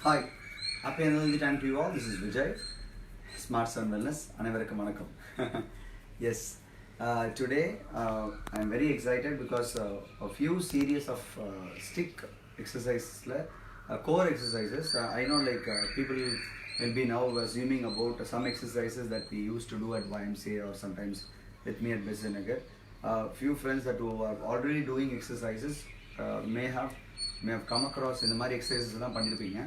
Hi, happy another time to you all. This is Vijay, Smart Sun Wellness. அனைவருக்கும் வணக்கம். Yes, today I am very excited because a few series of stick exercises, core exercises. I know people will be now assuming about some exercises that we used to do at YMCA or sometimes with me at Besanagar. Few friends that who are already doing exercises may have come across இந்த மாதிரி exercises எல்லாம் பண்ணியிருப்பீங்க.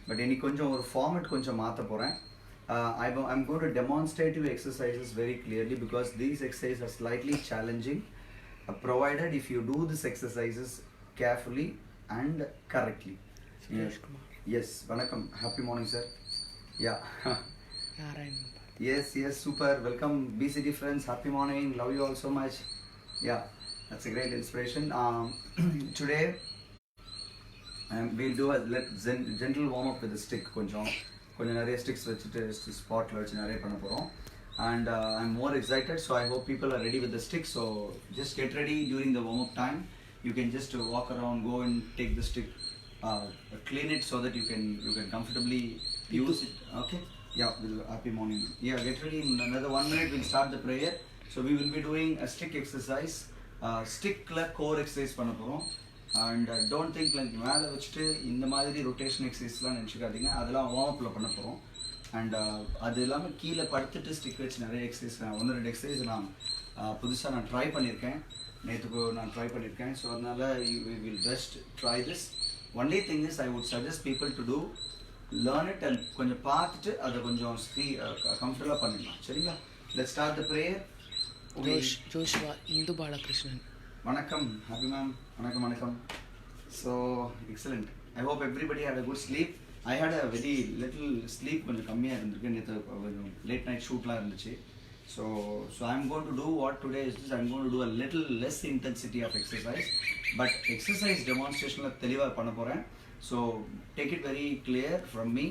But இன்னைக்கு கொஞ்சம் ஒரு format கொஞ்சம் மாற்ற போகிறேன். I'm going to demonstrate you exercises very clearly because these exercises are slightly challenging, provided if you do these exercises carefully and correctly. Yes, vanakkam, happy morning sir. Yeah. Yes, super. Welcome BCD friends, happy morning, love you all so much. Yeah, that's a great inspiration. Today we'll do a gentle warm up with a stick. கொஞ்சம் நிறைய sticks வச்சுட்டு ஸ்பாட்ல வச்சு நிறைய பண்ண போறோம். And I'm more excited, so I hope people are ready with the stick. So just get ready during the warm up time. You can just walk around, go and take the stick, clean it so that you can comfortably use it. Okay? Yeah, happy morning. Yeah, get ready. In another 1 minute we'll start the prayer. So we will be doing a stick exercise, stick core exercise பண்ண போறோம். And don't think like மேலே வச்சுட்டு இந்த மாதிரி rotation எக்ஸசைஸ்லாம் நினச்சிக்காதீங்க, அதெல்லாம் warm அப்பில் பண்ண போகிறோம். அண்ட் அது இல்லாமல் கீழே படுத்துட்டு ஸ்டிக் வச்சு நிறைய எக்ஸசைஸ் 1-2 எக்ஸசைஸ் நான் புதுசாக ட்ரை பண்ணியிருக்கேன், நேற்றுக்கு நான் ட்ரை பண்ணியிருக்கேன். ஸோ அதனால் you will just try this. Only thing is I would suggest people to do learn it and கொஞ்சம் பார்த்துட்டு அதை கொஞ்சம் கம்ஃபர்டபுளாக பண்ணிடலாம். சரிங்களா? Let's start the prayer. Joshua Indu Balakrishnan. வணக்கம், happy ma'am. வணக்கம். So excellent. I hope everybody had a good sleep. I had a very little sleep, கொஞ்சம் கம்மியாக இருந்திருக்கு, நேற்று கொஞ்சம் லேட் நைட் ஷூட்லாம் இருந்துச்சு. So I'm going to do what today is this. I'm going to do a little less intensity of exercise, but exercise demonstrationல தெளிவாக பண்ண போகிறேன். So take it very clear from me,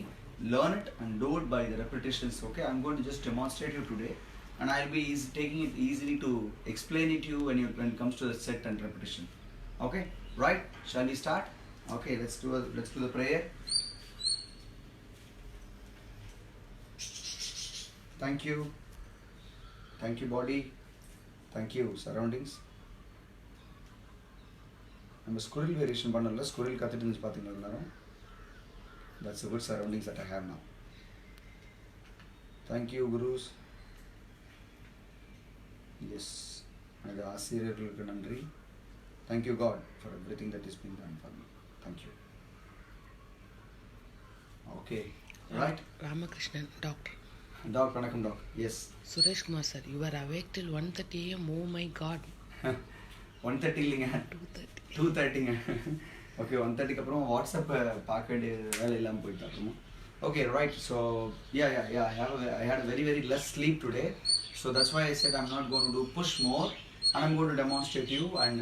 learn it and do it by the repetitions. Okay, I'm going to just demonstrate you today. And I'll be taking it easily to explain it to you when it comes to the set and repetition. Okay, right? Shall we start? Okay, let's do the prayer. Thank you body, thank you surroundings. I'm a squirrel variation பண்ணல, squirrel கத்திட்டு இருந்துச்சு பாத்தீங்களா எல்லாரும்? That's the good surroundings that I have now. Thank you gurus. Yes, எனது ஆசிரியர்களுக்கு நன்றி. Thank you God for everything that is being done for me. Thank you. Okay, right? Ramakrishnan, doctor. Doc, வணக்கம் doc. Yes. Suresh Kumar sir, you were awake till 1:30 AM. Oh my God. 1:30 இல்லைங்க, 2:30ங்க. Okay, 1:30க்கு அப்புறம் WhatsApp பார்க்க வேண்டிய வேலை இல்லாமல் போயிட்டு அப்புறமா. Okay, right. So yeah. I had a very less sleep today. So that's why I said I'm not going to do push more, and I'm going to demonstrate you. And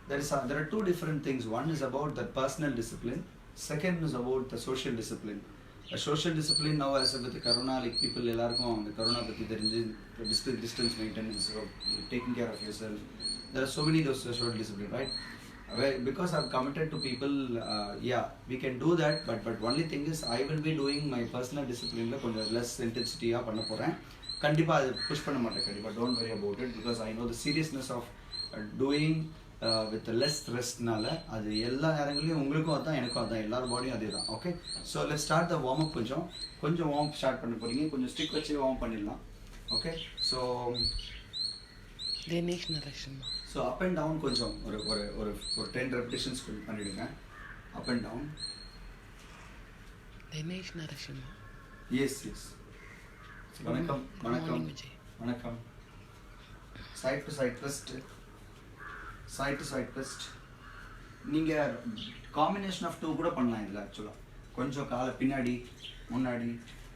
there are two different things. One is about the personal discipline. Second is about the social discipline. A social discipline now, as with the corona, like people ellarkum the corona patti therinju distance maintenance, taking care of yourself. There are so many those social discipline, right? Because I've committed to people, we can do that, but only thing is I will be doing my personal discipline கொஞ்சம் less intensity பண்ண போறேன். கண்டிப்பா அது push பண்ண மாட்டேன், கண்டிப்பா don't worry about it, because I know the seriousness of doing with less stressனால அது எல்லா நேரங்களையும் உங்களுக்கும் அதான் எனக்கும் அதான் எல்லார் பாடியும் அதே தான். Okay, so let's start the warm up. கொஞ்சம் வார்ம் அப் ஸ்டார்ட் பண்ண போறீங்க, கொஞ்சம் ஸ்டிக் வச்சு வார்ம் பண்ணிடலாம். Okay, so Dinesh Nareshan. So up and down கொஞ்சம் ஒரு 10 repetitions பண்ணிடுங்க. Up and down. Dinesh Nareshan. Yes. வணக்கம். Side to side twist. நீங்கள் காம்பினேஷன் ஆஃப் 2 கூட பண்ணலாம் இதில். ஆக்சுவலாக கொஞ்சம் காலை பின்னாடி முன்னாடி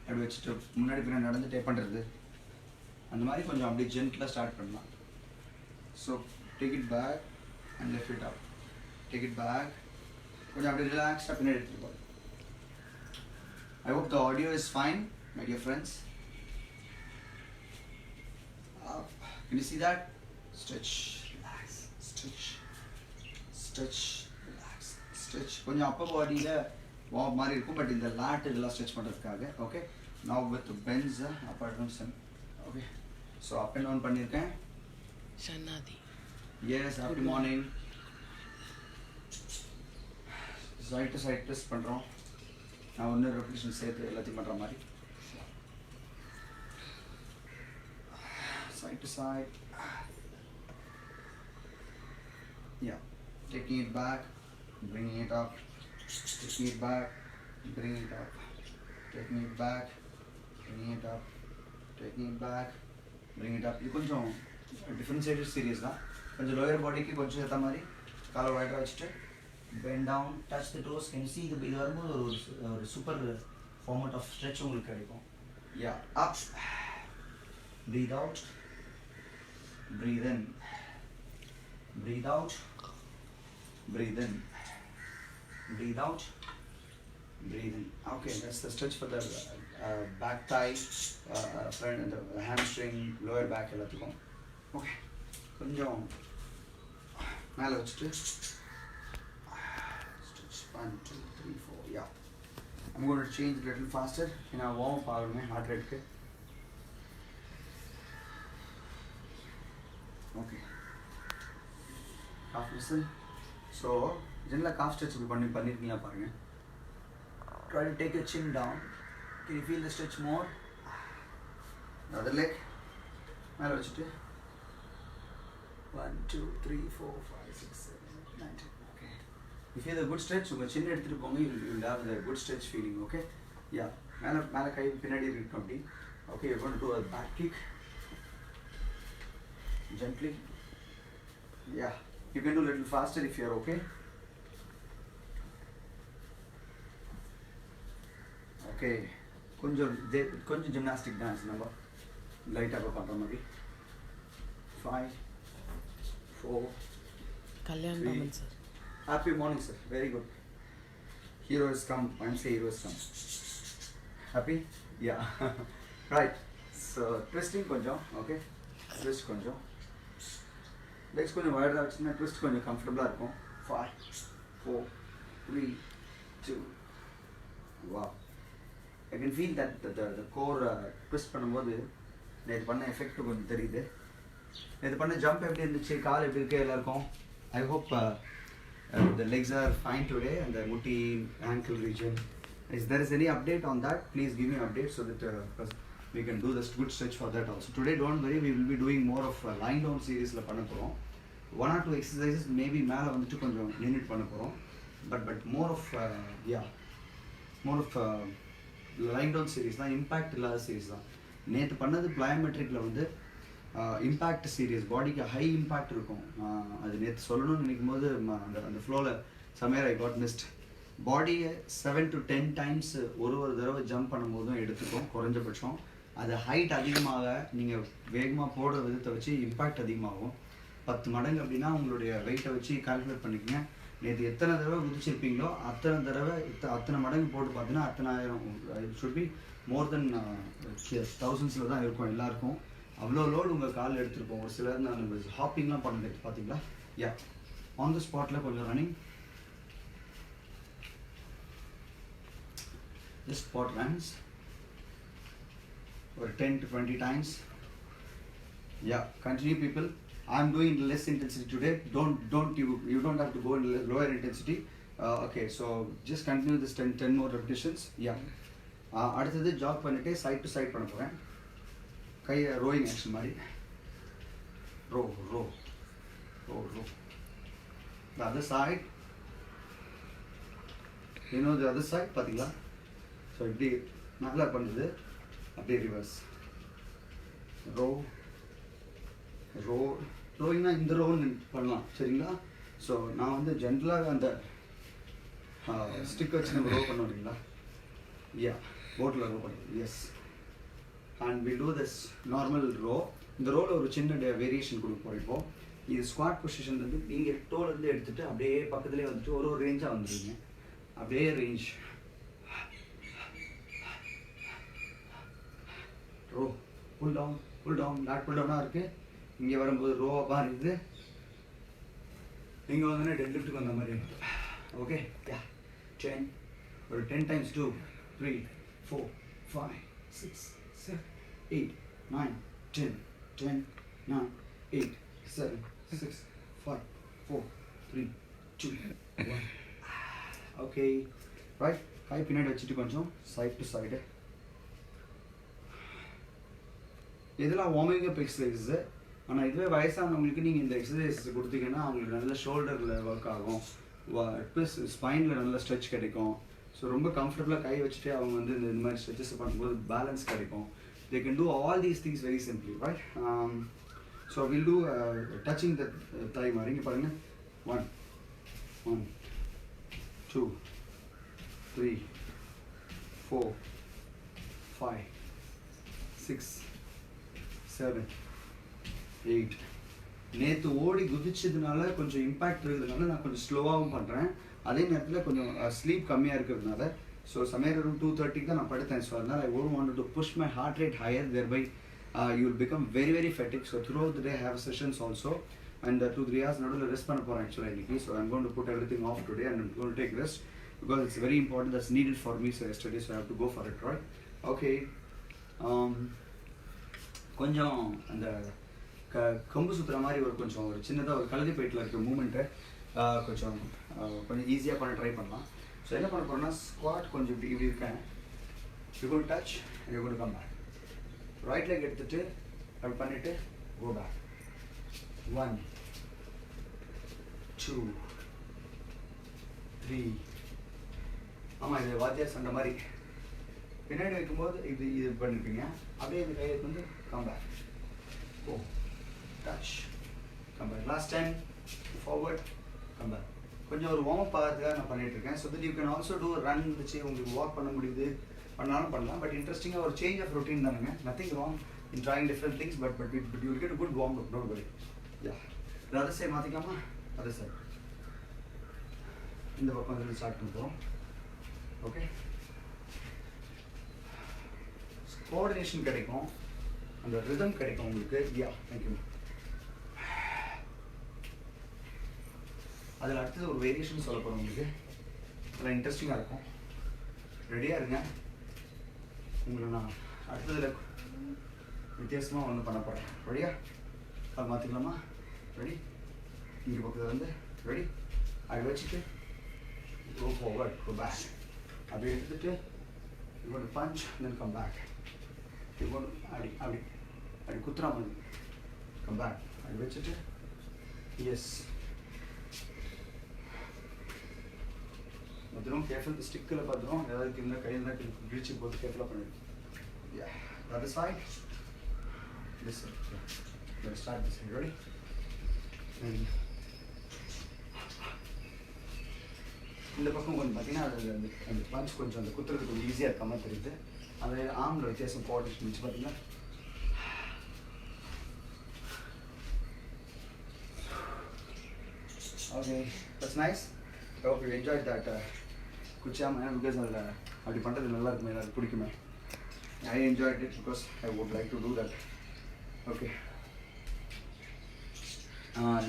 அப்படி வச்சுட்டு முன்னாடி பின்னாடி நடந்துட்டே பண்ணுறது, அந்த மாதிரி கொஞ்சம் அப்படியே ஜென்டலாக ஸ்டார்ட் பண்ணலாம். So take it back and lift it up. Take it back. கொஞ்சம் அப்படியே ரிலாக்ஸ்டாக பின்னாடி எடுத்துட்டு. I hope the audio is fine, my dear friends. Can you see that? Stretch, relax, stretch, relax, stretch கொஞ்சம் upper bodyல warm மாதிரி இருக்கும் but இந்த lat இதெல்லாம் stretch பண்றதுக்காக okay now with bends up and down okay so up and down பண்ணிருக்கேன் Shanadi. yes happy morning side to side twist பண்றோம் நான் ஒன்னு ரெப்பிடேஷன் சேர்த்து எல்லாத்தையும் பண்ற மாதிரி side to side yeah taking it back bringing it up taking it back bringing it up taking it back bringing it up taking it back bringing it up இது கொஞ்சம் differentiated series தான் கொஞ்சம் lower bodyக்கு கொஞ்சம் ஏத்த மாதிரி காலை வைடா வச்சிட்டு bend down touch the toes can you see இது வரும்போது ஒரு சூப்பர் format of stretch உங்களுக்கு கிடைக்கும் yeah up breathe out breathe in breathe out breathe in breathe out breathe in okay that's the stretch for the back thigh front and the hamstring lower back எல்லாத்துக்கும் okay கொஞ்சம் மேல வச்சிட்டு stretch 1 2 3 4 yeah I'm going to change a little faster in our warm up ஆகுமே heart rate க்கு okay calf listen so generally calf stretch பண்ணிருக்கீங்களா பாருங்க try to take your chin down can you feel the stretch more other leg மேல வச்சிட்டு 1 2 3 4 5 6 7 8 9 10 okay you feel a good stretch உங்க chin எடுத்துட்டு போங்க you will have a good stretch feeling okay yeah மேல கை பின்னாடி இருக்கட்டும் அப்படி okay you're going to do a back kick gently yeah you can do a little faster if you're okay okay கொஞ்சம் gymnastic dance நம்ம லைட்டா பண்ற மாதிரி 5 4 Kalyan Three. Raman sir. happy morning sir very good hero has come I'm say hero has come happy yeah right so twisting கொஞ்சம் okay twist கொஞ்சம் legs கொஞ்சம் wider ஆச்சுன்னா twist கொஞ்சம் comfortable இருக்கும் 5 4 3 2 wow I can feel that the core twist பண்ணும்போது நேத்து பண்ண effect கொஞ்சம் தெரியுது நேத்து பண்ண ஜம்ப் எப்படி இருந்துச்சு கால் எப்படி இருக்கு எல்லாருக்கும் I hope the legs are fine today and the mutti ankle region is there is any update on that please give me an update so that we can do this good stretch for that also today don't worry we will be doing more of lying down series la panna porom one or two exercises maybe மேல வந்துட்டு கொஞ்சம் limit பண்ண போறோம் but more of yeah more of lying down series தான் impact இல்லாத series தான் நேத்து பண்ணது plyometricல வந்து இம்பாக்ட் சீரியஸ் பாடிக்கு ஹை இம்பாக்ட் இருக்கும் அது நேற்று சொல்லணும்னு நினைக்கும் போது அந்த ஃப்ளோவில் சமயர் ஐ காட் மிஸ்ட் பாடியை 7 to 10 டைம்ஸ் ஒரு தடவை ஜம்ப் பண்ணும்போதும் எடுத்துக்கும் குறைஞ்சபட்சம் அது ஹைட் அதிகமாக நீங்கள் வேகமாக போடுற விதத்தை வச்சு இம்பாக்ட் அதிகமாகும் 10 மடங்கு அப்படின்னா உங்களுடைய வெயிட்டை வச்சு கால்குலேட் பண்ணிக்கங்க நேற்று எத்தனை தடவை குதிச்சிருப்பீங்களோ அத்தனை மடங்கு போட்டு பார்த்தீங்கன்னா அத்தனாயிரம் இட் ஷுட் பி மோர் தென் தௌசண்ட்ஸில் தான் இருக்கும் எல்லாருக்கும் அவ்வளோ லோடு உங்கள் காலில் எடுத்துருப்போம் ஒரு சிலர் நான் ஹாப்பிங்லாம் பண்ணுறது பார்த்தீங்களா யா ஆன் த ஸ்பாட்டில் கொஞ்சம் running this spot runs or 10 to 20 times yeah continue people I'm doing less intensity today you don't have to go in lower intensity okay so just continue this 10 more repetitions yeah அடுத்தது jack பண்ணிட்டு side to side பண்ண போறேன் கை rowing action மாதிரி row the other side you know the other side பாத்தீங்களா ஸோ இப்படி நல்லா பண்ணுறது அப்படியே ரிவர்ஸ் ரோயிங்னா இந்த ரோன்னு பண்ணலாம் சரிங்களா ஸோ நான் வந்து ஜென்ரலாக அந்த ஸ்டிக் வச்சு நம்ம ரோ பண்ணோம் இல்லைங்களா யா போட்டில் ரோ பண்ணுறோம் yes and we do this normal row இந்த ரோவில் ஒரு சின்ன வேரியேஷன் கொடுக்க போயிருப்போம் இது ஸ்குவாட் பொசிஷன்லேருந்து நீங்கள் டோலேருந்து எடுத்துகிட்டு அப்படியே பக்கத்துலேயே வந்துட்டு ஒரு ரேஞ்சாக வந்துடுவீங்க அப்படியே range row pull down lat pull டவுனாக இருக்குது இங்கே வரும்போது ரோவாக இருக்குது இங்கே வந்தோடனே டெட் லிஃப்ட்டுக்கு வந்த மாதிரி இருக்குது Okay, yeah, 10, or 10 times 2, 3, 4, 5, 6, 7, 8, 9, 10, 10, 9, 8, 7, 6, 5, 4, 3, 2, 1. Okay, right, கை பின்னாடி வச்சுட்டு கொஞ்சம் சைட் டு சைடு. இதெல்லாம் வார்மிங் அப் எக்ஸசைஸு. ஆனால் இதுவே வயசானவங்களுக்கு நீங்கள் இந்த எக்ஸசைஸ் கொடுத்தீங்கன்னா அவங்களுக்கு நல்ல ஷோல்டரில் ஒர்க் ஆகும், ப்ளஸ் ஸ்பைனில் நல்ல ஸ்ட்ரெச் கிடைக்கும். ஸோ ரொம்ப கம்ஃபர்டபுளாக கை வச்சுட்டு அவங்க வந்து இந்த மாதிரி ஸ்ட்ரெச்சஸ் பண்ணும்போது பேலன்ஸ் கிடைக்கும். They can do all these things very simply, right? So will do touching the thigh மாதிரி. இங்கே பாருங்கள், 1 1 2 3 4 5 6 7 8. நேற்று ஓடி குதிச்சதுனால கொஞ்சம் இம்பேக்ட் இருக்கிறதுனால நான் கொஞ்சம் ஸ்லோவாகவும் பண்ணுறேன். அதே நேரத்தில் கொஞ்சம் ஸ்லீப் கம்மியாக இருக்கிறதுனால, ஸோ சமையல் ரூம் 2:30 தான் நான் படுத்தேன். ஸோ அதனால் ஐ won't want to push my heart rate higher, thereby you will become very very fatigued. So throughout the day I have sessions also, and 2-3 hours நடுவில் ரெஸ்ட் பண்ண போகிறேன் ஆக்சுவலாக இன்னைக்கு. So I'm going to put everything off today and I'm going to take rest because it's very important, that's needed for me. So yesterday, so I have to go for it, right? Okay. கொஞ்சம் அந்த கம்பு சுற்றுற மாதிரி ஒரு சின்னதாக ஒரு கழுதி பயிட்டில் இருக்க மூமெண்ட்டை கொஞ்சம் ஈஸியாக பண்ண ட்ரை பண்ணலாம். ஸோ என்ன பண்ண போகிறோன்னா, ஸ்குவாட் கொஞ்சம் இப்படி இருக்கேன். You gonna touch, you gonna come back. Right leg எடுத்துகிட்டு அப்படி பண்ணிவிட்டு கோ பேக். 1 2 3. ஆமாம், இது வாத்தியார் சண்டை மாதிரி பின்னாடி வைக்கும்போது இது பண்ணிருப்பீங்க. அப்படியே இந்த கையை வந்து come back, go touch, come back. Last time forward, come back. கொஞ்சம் ஒரு வார்ம் அப் ஆகிறதுக்காக நான் பண்ணிட்டு இருக்கேன். So that you can also do run வச்சு உங்களுக்கு வாக் பண்ண முடியுது, பண்ணாலும் பண்ணலாம். பட் இன்ட்ரெஸ்டிங்காக ஒரு சேஞ்ச் ஆஃப் ரொட்டீன் தானுங்க. Nothing wrong in trying different things, but you will get good warm up, don't worry. Yeah, other side மாற்றிக்கலாமா? அதர் சைடு இந்த பக்கம் வந்து ஸ்டார்ட் பண்ணுறோம். ஓகே, கோஆர்டினேஷன் கிடைக்கும், அந்த ரிதம் கிடைக்கும் உங்களுக்கு. யா, தேங்க்யூ. அதில் அடுத்தது ஒரு வேரியேஷன் சொல்ல போகிறோம் உங்களுக்கு, அதில் இன்ட்ரெஸ்டிங்காக இருக்கும். ரெடியாக இருங்க. உங்களை நான் அடுத்ததில் வித்தியாசமாக ஒன்று பண்ண போகிறேன். ரெடியா? அது மாற்றிக்கலாமா? ரெடி? இங்கே பக்கத்தில் வந்து ரெடி? அது வச்சுட்டு go forward, go back. அப்படி எடுத்துட்டு you want to punch and then come back. You want அப்படி குத்துறா மாதிரி come back. அப்படி வச்சுட்டு yes. மொத்தம் கேர்ஃபுல், ஸ்டிக்கில் பார்த்துரும் ஏதாவது இந்த கையில் தான் கிழிச்சு போட்டு கேர்ஃபுல்லாக பண்ணிடுங்க. Yeah, the other side, this side. Let's start this side. Ready? And இந்த பக்கம் கொஞ்சம் பார்த்தீங்கன்னா அது அந்த பஞ்ச் கொஞ்சம் அந்த குத்துறது கொஞ்சம் ஈஸியாக இருக்க மாதிரி தெரியுது. அந்த ஆர்மில் வித்தியாசம் கோஆர்டினேஷன் வச்சு பார்த்தீங்கன்னா. Okay, that's nice. I hope you enjoy that குச்சியாம, பிகாஸ் அதில் அப்படி பண்ணுறது நல்லா இருக்குமே, எல்லாருக்கும் பிடிக்குமே. I enjoyed it because I would like to do that. Okay,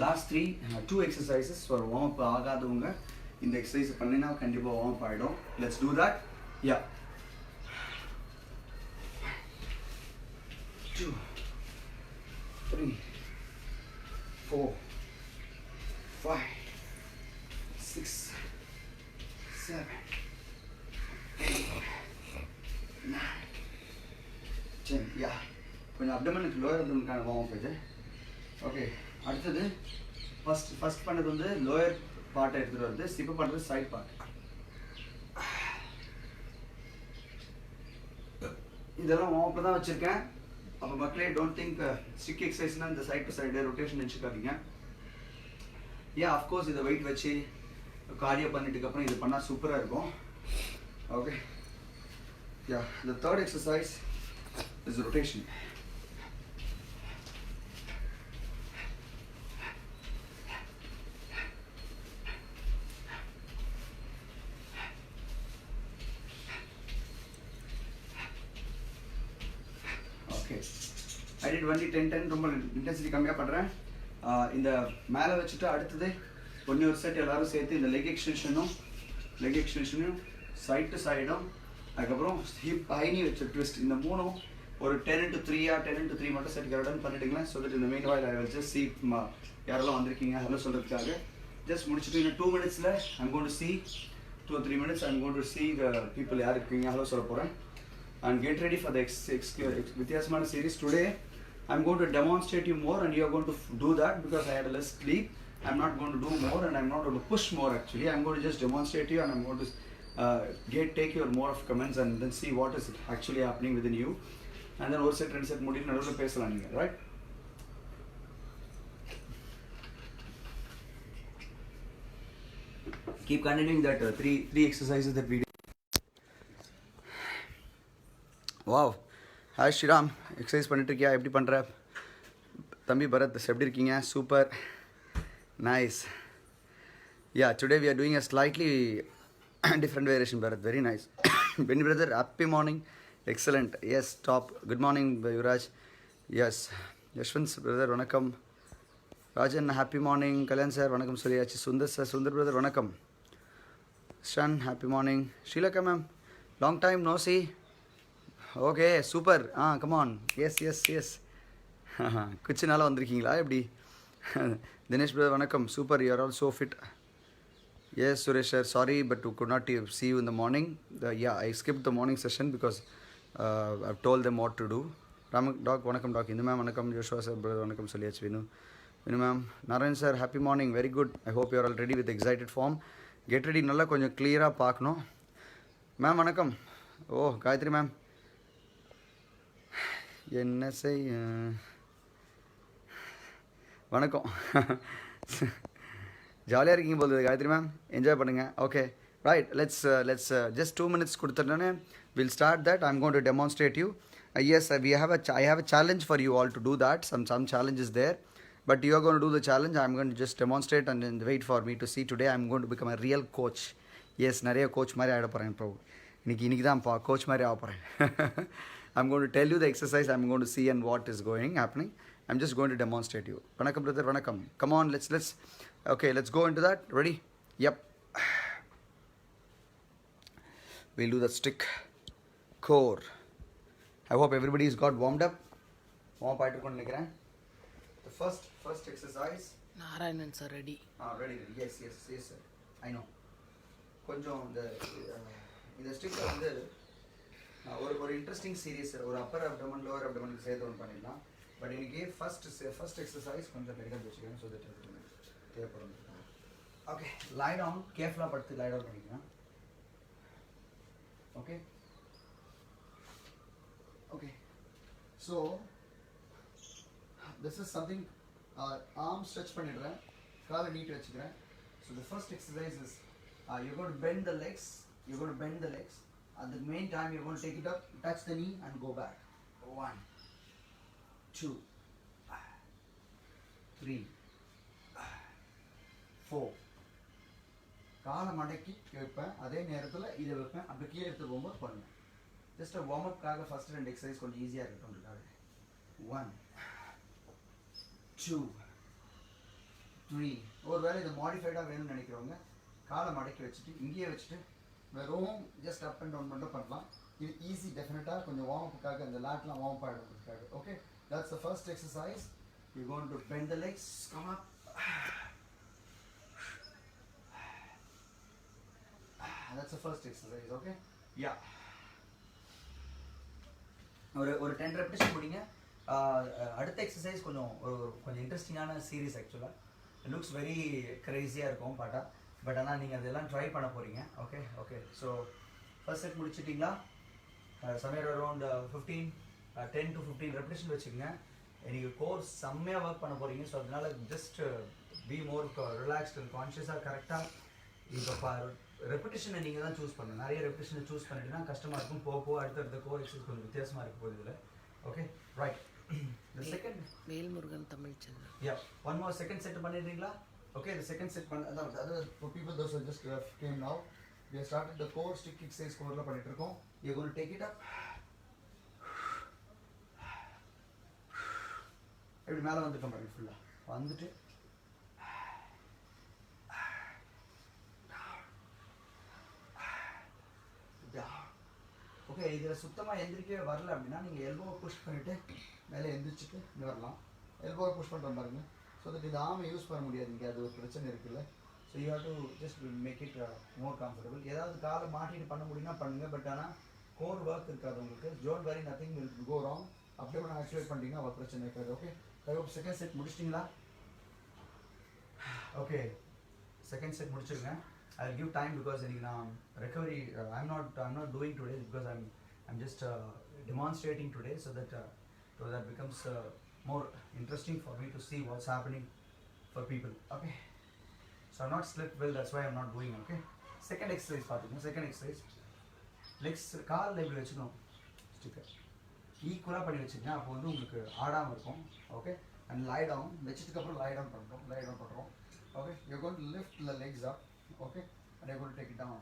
last 2 exercises for warm up ஆகாதவங்க இந்த எக்ஸசைஸ் பண்ணினா கண்டிப்பாக வார்ம் அப் ஆகிடும். Let's do that. Yeah, 2 3 4 5 6 7 8 9 10. Yeah, கொஞ்சம் அப்டமனுக்கு லோயர் அப்டமனுக்கான வார்ம் அப் இது. ஓகே, அடுத்தது ஃபஸ்ட் பண்ணது வந்து லோயர் பார்ட்டை எடுத்துகிட்டு வருது. இப்போ பண்ணுறது சைட் பார்ட். இதெல்லாம் வார்ம் தான் வச்சுருக்கேன். அப்போ மக்களே, டோன்ட் திங்க் ஸ்டிக் எக்ஸசைஸ்னால் இந்த சைட் டு சைடு ரொட்டேஷன் வச்சுக்காதீங்க. ஏன் அஃப்கோர்ஸ் இதை வெயிட் வச்சு கார்டியோ பண்ணிட்டுக்கப்புறம் இது பண்ணால் சூப்பராக இருக்கும். Okay, yeah, the third exercise is rotation. I did only 10-10, ரொம்ப இன்டென்சிட்டி கம்மியாக பண்ணுறேன். இந்த மேலே வச்சுட்டு அடுத்தது ஒன்று ஒரு செட் எல்லாரும் சேர்த்து இந்த லெக் எக்ஸ்டென்ஷனும் சைட் டு சைடும் அதுக்கப்புறம் ஹிப் ஹைனி வச்ச ட்விஸ்ட் இந்த மூணும் ஒரு 10 into 3 மட்டும் செட் கரெக்டாக பண்ணிட்டீங்களேன். ஸோ தட் இந்த மெயின் வாயில் ஐ வில் ஜஸ்ட் சி யாரெல்லாம் வந்திருக்கீங்க ஹலோ சொல்கிறதுக்காக ஜஸ்ட் முடிச்சுட்டு இன்னும் 2 minutes I'm going to see 2 or 3 minutes I'm going to see the people யார் இருக்கீங்க ஹலோ சொல்ல போகிறேன். And get ready for the வித்தியாசமான series. Today I'm going to demonstrate you more and you are going to do that because I had a less sleep. I'm not going to do more and I'm not going to push more actually. I'm going to just demonstrate you and I'm going to take your more of comments and then see what is actually happening within you. And then ஒரு set 2 set முடிட்டு நடுவில் பேசலாம் நீங்கள், right? Keep continuing that three exercises that we did. Wow. Hi Shriram, exercise பண்ணிட்டு இருக்கியா? எப்படி பண்ணுற? தம்பி பரத் எப்படி இருக்கீங்க? Super, nice. Yeah, today we are doing a slightly different variation, Bharat. Very nice. Benny brother, happy morning. Excellent. Yes, top. Good morning, Yuvraj. Yes. Yashwant brother, vanakkam. Rajan, happy morning. Kalyan sir, vanakkam soliyachi. Sundar sir, Sundar brother, vanakkam. Shan, happy morning. Sheila ma'am, long time no see. Okay, super. Come on. Yes. குச்சி நாளாக வந்திருக்கீங்களா எப்படி? Dinesh brother வணக்கம். Super, you are all so fit. Yes, Suresh sir, sorry but we could not see you in the morning. I skipped the morning session because I've told them what to do. Ram doc, vanakkam doc. Indu ma'am vanakkam. Joshua sir brother vanakkam soliyach. Vinu ma'am. Narayan sir, happy morning. Very good. I hope you are all ready with excited form. Get ready, nalla konjam clear ah paaknom. Ma'am vanakkam. Oh, Gayatri ma'am. என்ன செய் வணக்கம். ஜாலியாக இருக்கீங்க போகுது Gayathri ma'am, enjoy பண்ணுங்கள். Okay right, let's just 2 minutes கொடுத்துட்டோன்னே will start that. I'm going to demonstrate you. Yes, I have a challenge for you all to do that. Some challenges there, but you are going to do the challenge. I'm going to just demonstrate and then wait for me to see. Today I'm going to become a real coach. Yes, நிறைய coach மாதிரி ஆகிட போகிறேன். இப்போ இன்னைக்கு தான் coach மாதிரி ஆக போகிறேன். I'm going to tell you the exercise. I'm going to see and what is happening. I'm just going to demonstrate you. Vanakkam brother, vanakkam. Come on, let's okay, let's go into that. Ready? Yep. We'll do the stick core. I hope everybody's got warmed up. Warm up nikiren. The first exercise. Narayanan sir ready. Ready. Yes sir. I know. கொஞ்சம் இந்த stick வந்து ஒரு interesting series, ஒரு Appar abdomen lower அப்டமனுக்கு சேர்த்து ஒன்று பண்ணிடலாம். But இன்னைக்கு first exercise கொஞ்சம் எடுத்து வச்சுக்கணும். ஸோ தட் தேவைப்படும். Okay, lie down. கேர்ஃபுல்லாக படுத்து லை டவுன் பண்ணிக்கலாம். Okay so this is something. Arm stretch பண்ணிடுறேன், காலை நீட்டி வச்சுக்கிறேன். So the first exercise is you're going to bend the legs. At the main time you're going to take it up, touch the knee and go back. 1 2 3 4. காலை மடக்கி வைப்பேன், அதே நேரத்தில் இதை வைப்பேன், அப்படி கீழே எடுத்து போகும்போது பண்ணுவேன். ஜஸ்ட் வார்ம் அப்காக ஃபர்ஸ்ட் 2 எக்ஸசைஸ் கொஞ்சம் ஈஸியாக இருக்கட்டும். 1 2 3. ஒரு வேளை இது மாடிஃபைடாக வேணும்னு நினைக்கிறவங்க காலை மடக்கி வச்சுட்டு இங்கேயே வச்சுட்டு வெறும் ஜஸ்ட் அப் அண்ட் டவுன் மட்டும் பண்ணலாம். இது ஈஸி, டெஃபினட்டாக கொஞ்சம் வார்ம் அப்புக்காக அந்த லேட்லாம் வார்ம் அப் ஆகிடுறதுக்காக. Okay, that's the first exercise. You going to bend the legs, come up. That's the first exercise. Okay, yeah. ஒரு 10 repetition முடிங்க. அடுத்த எக்ஸசைஸ் கொஞ்சம் இன்ட்ரெஸ்டிங்கான சீரீஸ். ஆக்சுவலாக இட் லுக்ஸ் வெரி க்ரேஸியாக இருக்கும் பாட்டா, பட் ஆனால் நீங்கள் அதெல்லாம் ட்ரை பண்ண போகிறீங்க. ஓகே ஸோ ஃபர்ஸ்ட் செட் முடிச்சிட்டிங்களா? சம்வேர் அரௌண்ட் 10 to 15 ரெப்பிடேஷன் வச்சுக்கோங்க. நீங்கள் கோர்ஸ் செம்மையாக ஒர்க் பண்ண போகிறீங்க. ஸோ அதனால just be more relaxed and கான்ஷியஸாக கரெக்டாக. இப்போ ரெப்பிடேஷனை நீங்கள் தான் சூஸ் பண்ணணும். நிறைய ரெப்பிடேஷனை சூஸ் பண்ணிட்டுனா கஷ்டமாக இருக்கும். போக அடுத்தடுத்த கோர் எக்ஸசைஸ் கொஞ்சம் வித்தியாசமாக இருக்க போகுது இதில். Okay right. The second Velmurugan Tamil channel. Yeah, one more second set பண்ணிடுறீங்களா? Okay, the second set for people those who just came now, we have started the core stick exercise core la பண்ணிட்டு இருக்கோம். You are going to take it up. எப்படி மேலே வந்துட்டோம் பாருங்க. ஃபுல்லாக வந்துட்டு okay இதில் சுத்தமாக எந்திரிக்கவே வரல அப்படின்னா நீங்கள் எல்போவை புஷ் பண்ணிவிட்டு மேலே எந்திரிச்சிட்டு இங்கே வரலாம். எல்போவை புஷ் பண்ணுறோம் பாருங்க. ஸோ தட் இந்த ஆமை யூஸ் பண்ண முடியாது, இங்கே அது ஒரு பிரச்சனை இருக்குல்ல. So you have to just make it more comfortable. ஏதாவது காலை மாட்டிட்டு பண்ண முடியும்னா பண்ணுங்கள், பட் ஆனால் கோர் ஒர்க் இருக்காது உங்களுக்கு. Don't worry, nothing will go wrong. அப்படியே நான் ஆக்டிவேட் பண்ணிட்டீங்கன்னா அவர் பிரச்சனை இருக்காது. ஓகே செகண்ட் செட் முடிச்சிட்டிங்களா? ஓகே செகண்ட் செட் முடிச்சிருங்க. I'll give time because recovery I'm not doing today because I'm just demonstrating today so that becomes more interesting for me to see what's happening for people. Okay, so I'm not slept well, that's why I'm not doing. Okay, second exercise பாத்துங்க. second exercise legs கால் இப்படி வெச்சுக்கணும், sticker ஈக்குவலா பண்ணி வெச்சீங்க அப்போ வந்து உங்களுக்கு ஆடாம இருக்கும். Okay, and lie down. வெச்சதுக்கு அப்புறம் lie down பண்றோம். Okay, you're going to lift the legs up. Okay, and you're going to take it down.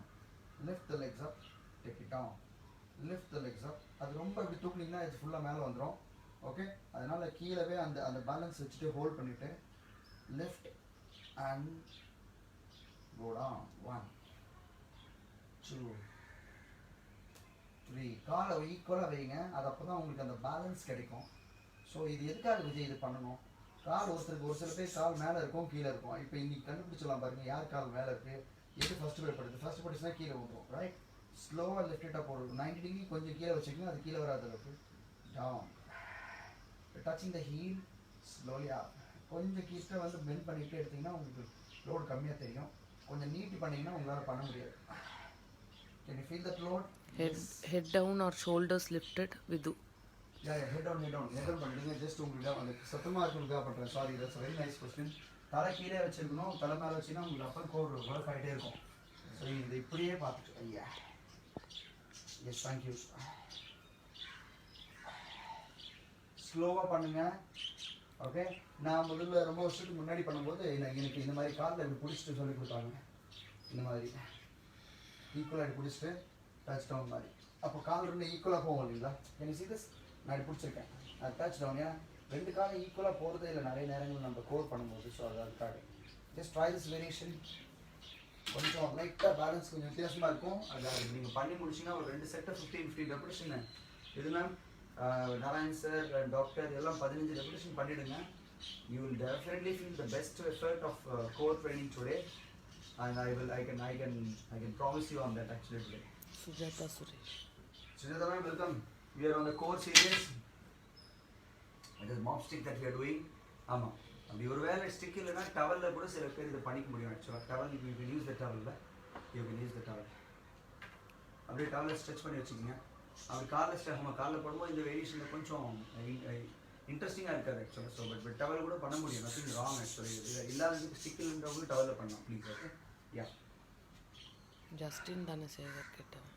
Lift the legs up, take it down. Lift the legs up. அது ரொம்ப இப்படி தூக்குனீங்கன்னா இது ஃபுல்லா மேல வந்துரும். Okay, அதனால கீழவே அந்த பேலன்ஸ் வச்சுட்டு ஹோல்ட் பண்ணிட்டு lift and go down. 1 2 3. காலை ஈக்குவலா வைங்க, அது அப்பதான் உங்களுக்கு அந்த பேலன்ஸ் கிடைக்கும். ஸோ இது எதுக்காக விஜய் இது பண்ணணும்? கால் ஒருத்தருக்கு ஒரு சில பேர் கால் மேலே இருக்கும் கீழே இருக்கும். இப்போ இன்னைக்கு கண்டுபிடிச்சலாம் பாருங்க, யார் கால் மேலே இருக்கு, எது ஃபர்ஸ்ட் படுது. ஃபர்ஸ்ட் படுச்சுன்னா கீழே வந்துடும். ரைட், ஸ்லோவாக லிஃப்ட் அப் போடுறது. 90 டிகிரி கொஞ்சம் கீழே வச்சுக்கோங்க, அது கீழே வராத அளவுக்கு. Down, touching the heel, slowly up. கொஞ்சம் கிட்ட வந்து பெண்ட் பண்ணிட்டு எடுத்தீங்கன்னா உங்களுக்கு லோடு கம்மியாக தெரியும். கொஞ்சம் நீட்டி பண்ணிங்கன்னா உங்களால் பண்ண முடியாது. Can you feel that load? Head down or shoulders lifted with head down பண்ணுங்க. ஜஸ்ட் உங்களுக்கு அந்த சத்தமாக இருக்கிறதுக்காக பண்ணுறேன். Sorry, that's very nice question. தலை கீழே வச்சிருக்கணும், தலை மேலே வச்சுன்னா உங்களுக்கு அப்பர் கோர் ஒர்க் ஆகிட்டே இருக்கும். ஸோ இது இப்படியே பார்த்துட்டு ஐயா எஸ் தேங்க்யூ. ஸ்லோவாக பண்ணுங்க. ஓகே, நான் முதல்ல ரொம்ப வருஷத்துக்கு முன்னாடி பண்ணும்போது எனக்கு இந்த மாதிரி காலில் இப்படி பிடிச்சிட்டு சொல்லி கொடுத்தாங்க. இந்த மாதிரி ஈக்குவலாக இப்படி பிடிச்சிட்டு டச் டவுன் மாதிரி. அப்போ கால் ரெண்டு ஈக்குவலாக போகும் இல்லைங்களா? எனக்கு see this? நான் இப்படி பிடிச்சிருக்கேன், அது டச் டவுன். ஏன்னா ரெண்டு காலம் ஈக்குவலாக போகிறதே இல்லை நிறைய நேரங்கள் நம்ம கோர் பண்ணும்போது. ஸோ அதுக்காக ஜஸ்ட் ட்ரை திஸ் வேரியேஷன். கொஞ்சம் லைட்டாக பேலன்ஸ் கொஞ்சம் வித்தியாசமாக இருக்கும். அது நீங்கள் பண்ணி முடிச்சிங்கன்னா ஒரு 2 செட்டை 15 ரெப்படேஷன். இது மேம் நாராயண் சார், டாக்டர் எல்லாம் 15 ரெப்படேஷன் பண்ணிவிடுங்க. You will definitely feel the best effort of core training today. And I can promise you on that actually today. Sujata Suresh. Sujata ma'am, welcome. We are on the core series. It is mop stick that we are doing. ஆமா, அப்படி ஒரு வேலை stick இல்லைன்னா டவலில் கூட சில பேர் இதை பண்ணிக்க முடியும். ஆக்சுவலாக towel you can use the டவலில், அப்படியே டவலில் ஸ்ட்ரெச் பண்ணி வச்சுக்கோங்க. அப்படி காலில் நம்ம காலில் போடும்போது இந்த வேரியேஷனில் கொஞ்சம் இன்ட்ரெஸ்டிங்காக இருக்காது ஆக்சுவலாக. ஸோ பட் டவல் கூட பண்ண முடியும், நத்திங் ராங் ஆக்சுவலி. இல்லாததுக்கு ஸ்டிக் இல்லைன்றவங்க டவலில் பண்ணலாம் please. Okay, yeah. Justin Dhanashekhar கேட்டவன்.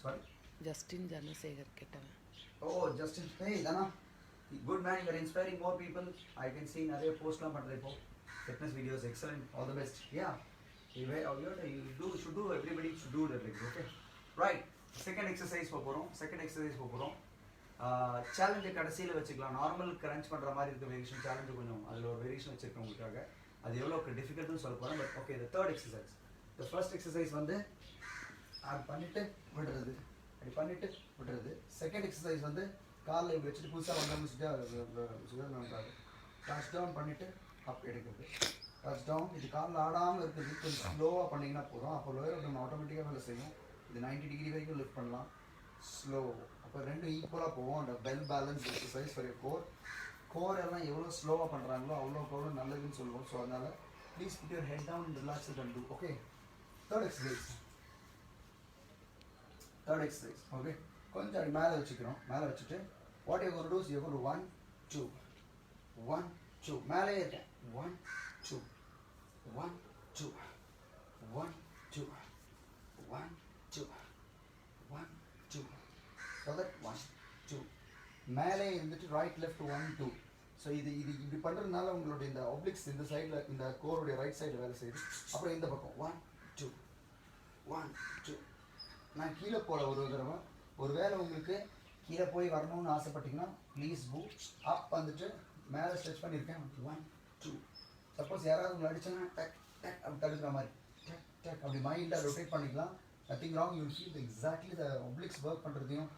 சாரி, Justin Dhanashekhar கேட்டவன். Oh Justin, hey Dhana, good man, you are inspiring more people. I can see நிறைய போஸ்ட்லாம் பண்ணுறேன் இப்போ, fitness videos. Excellent, all the best. Yeah, you should do, everybody should do that like. Okay, right. Second exercise போகிறோம். Challenge கடைசியில் வச்சுக்கலாம். Normal crunch பண்ணுற மாதிரி இருக்க வேரியேஷன், சேலஞ்சு கொஞ்சம் அதில் ஒரு வேரியேஷன் வச்சுருக்கேன் உங்களுக்காக. அது எவ்வளோ டிஃபிகல்ட்னு சொல்ல போகிறேன். பட் ஓகே, இந்த தேர்ட் எக்ஸசைஸ், இந்த ஃபர்ஸ்ட் எக்ஸசைஸ் வந்து அது பண்ணிவிட்டு விடுறது. செகண்ட் எக்ஸசைஸ் வந்து காலில் இப்படி வச்சுட்டு புதுசாக வந்தோம்னு சொல்லிட்டு டச் டவுன் பண்ணிவிட்டு அப் எடுக்கிறது. டச் டவுன், இது காலில் ஆடாமல் இருக்குது. கொஞ்சம் ஸ்லோவாக பண்ணிங்கன்னா போதும். அப்போ லோயர் நம்ம ஆட்டோமேட்டிக்காக வேலை செய்யும். இது 90 டிகிரி வரைக்கும் லிஃப்ட் பண்ணலாம். ஸ்லோ, அப்போ ரெண்டும் ஈக்குவலாக போவோம். அந்த well balance exercise for your core எல்லாம் எவ்வளோ ஸ்லோவாக பண்ணுறாங்களோ அவ்வளோ நல்லதுன்னு சொல்லுவோம். ஸோ அதனால் please put your head down and relax it and do. Okay, third exercise. Okay, கொஞ்சம் அப்படி மேலே வச்சுக்கிறோம். மேலே வச்சுட்டு what you gonna do to 1 2 மேலே இருக்கேன். 1 2 1 2 1 2 1 2 1 2. So that 1 2 மேலே இருந்துட்டு ரைட் லெஃப்ட் 1 2. ஸோ இது இப்படி பண்ணுறதுனால உங்களுடைய இந்த ஒப்ளிக்ஸ் இந்த சைடில், இந்த கோருடைய ரைட் சைடில் வேலை செய்யுது. அப்புறம் இந்த பக்கம் 1 2 1 2. நான் கீழே போல ஒரு தடவை. ஒரு வேளை உங்களுக்கு கீழே போய் வரணும்னு ஆசைப்பட்டீங்கன்னா ப்ளீஸ் மூவ் அப், வந்துட்டு மேலே ஸ்ட்ரெச் பண்ணியிருக்கேன். 1 2. சப்போஸ் யாராவது உங்களை அடிச்சாங்கன்னா டக் டக் அப்படி தடுக்கிற மாதிரி டக் டக் அப்படி மைண்டாக ரொட்டேட் பண்ணிக்கலாம். Nothing wrong. You feel exactly the obliques work பண்ணுறதையும்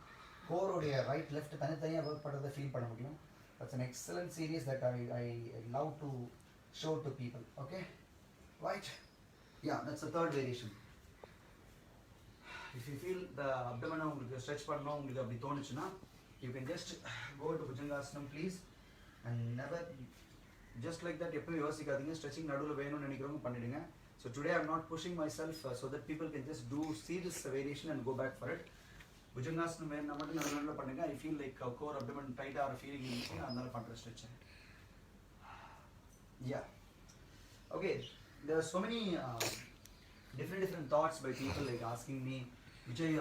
கோரோடைய ரைட் லெஃப்ட் தனித்தனியாக ஒர்க் பண்ணுறதை ஃபீல் பண்ண முடியும். That's an excellent series that I love to show to people. Okay, right? Yeah, that's the third variation. If you feel the abdomen உங்களுக்கு stretch பண்ணணும் உங்களுக்கு அப்படி தோணுச்சுன்னா you can just go to Bhujangasana please and never just like that எப்பவும் யோசிக்காதீங்க. Stretching நடுவில் வேணும்னு நினைக்கிறவங்க பண்ணிடுங்க. So today I'm not pushing myself so that people can just see this variation and go back for it. Bhujangasana வேணும்னா மட்டும் நடுவில் பண்ணுங்க. I feel like core abdomen tight ஆகிற ஃபீலிங் இருந்துச்சு, அதனால பண்ணுற stretch. Yeah. Okay, there are so many different thoughts by people like asking me, Vijay,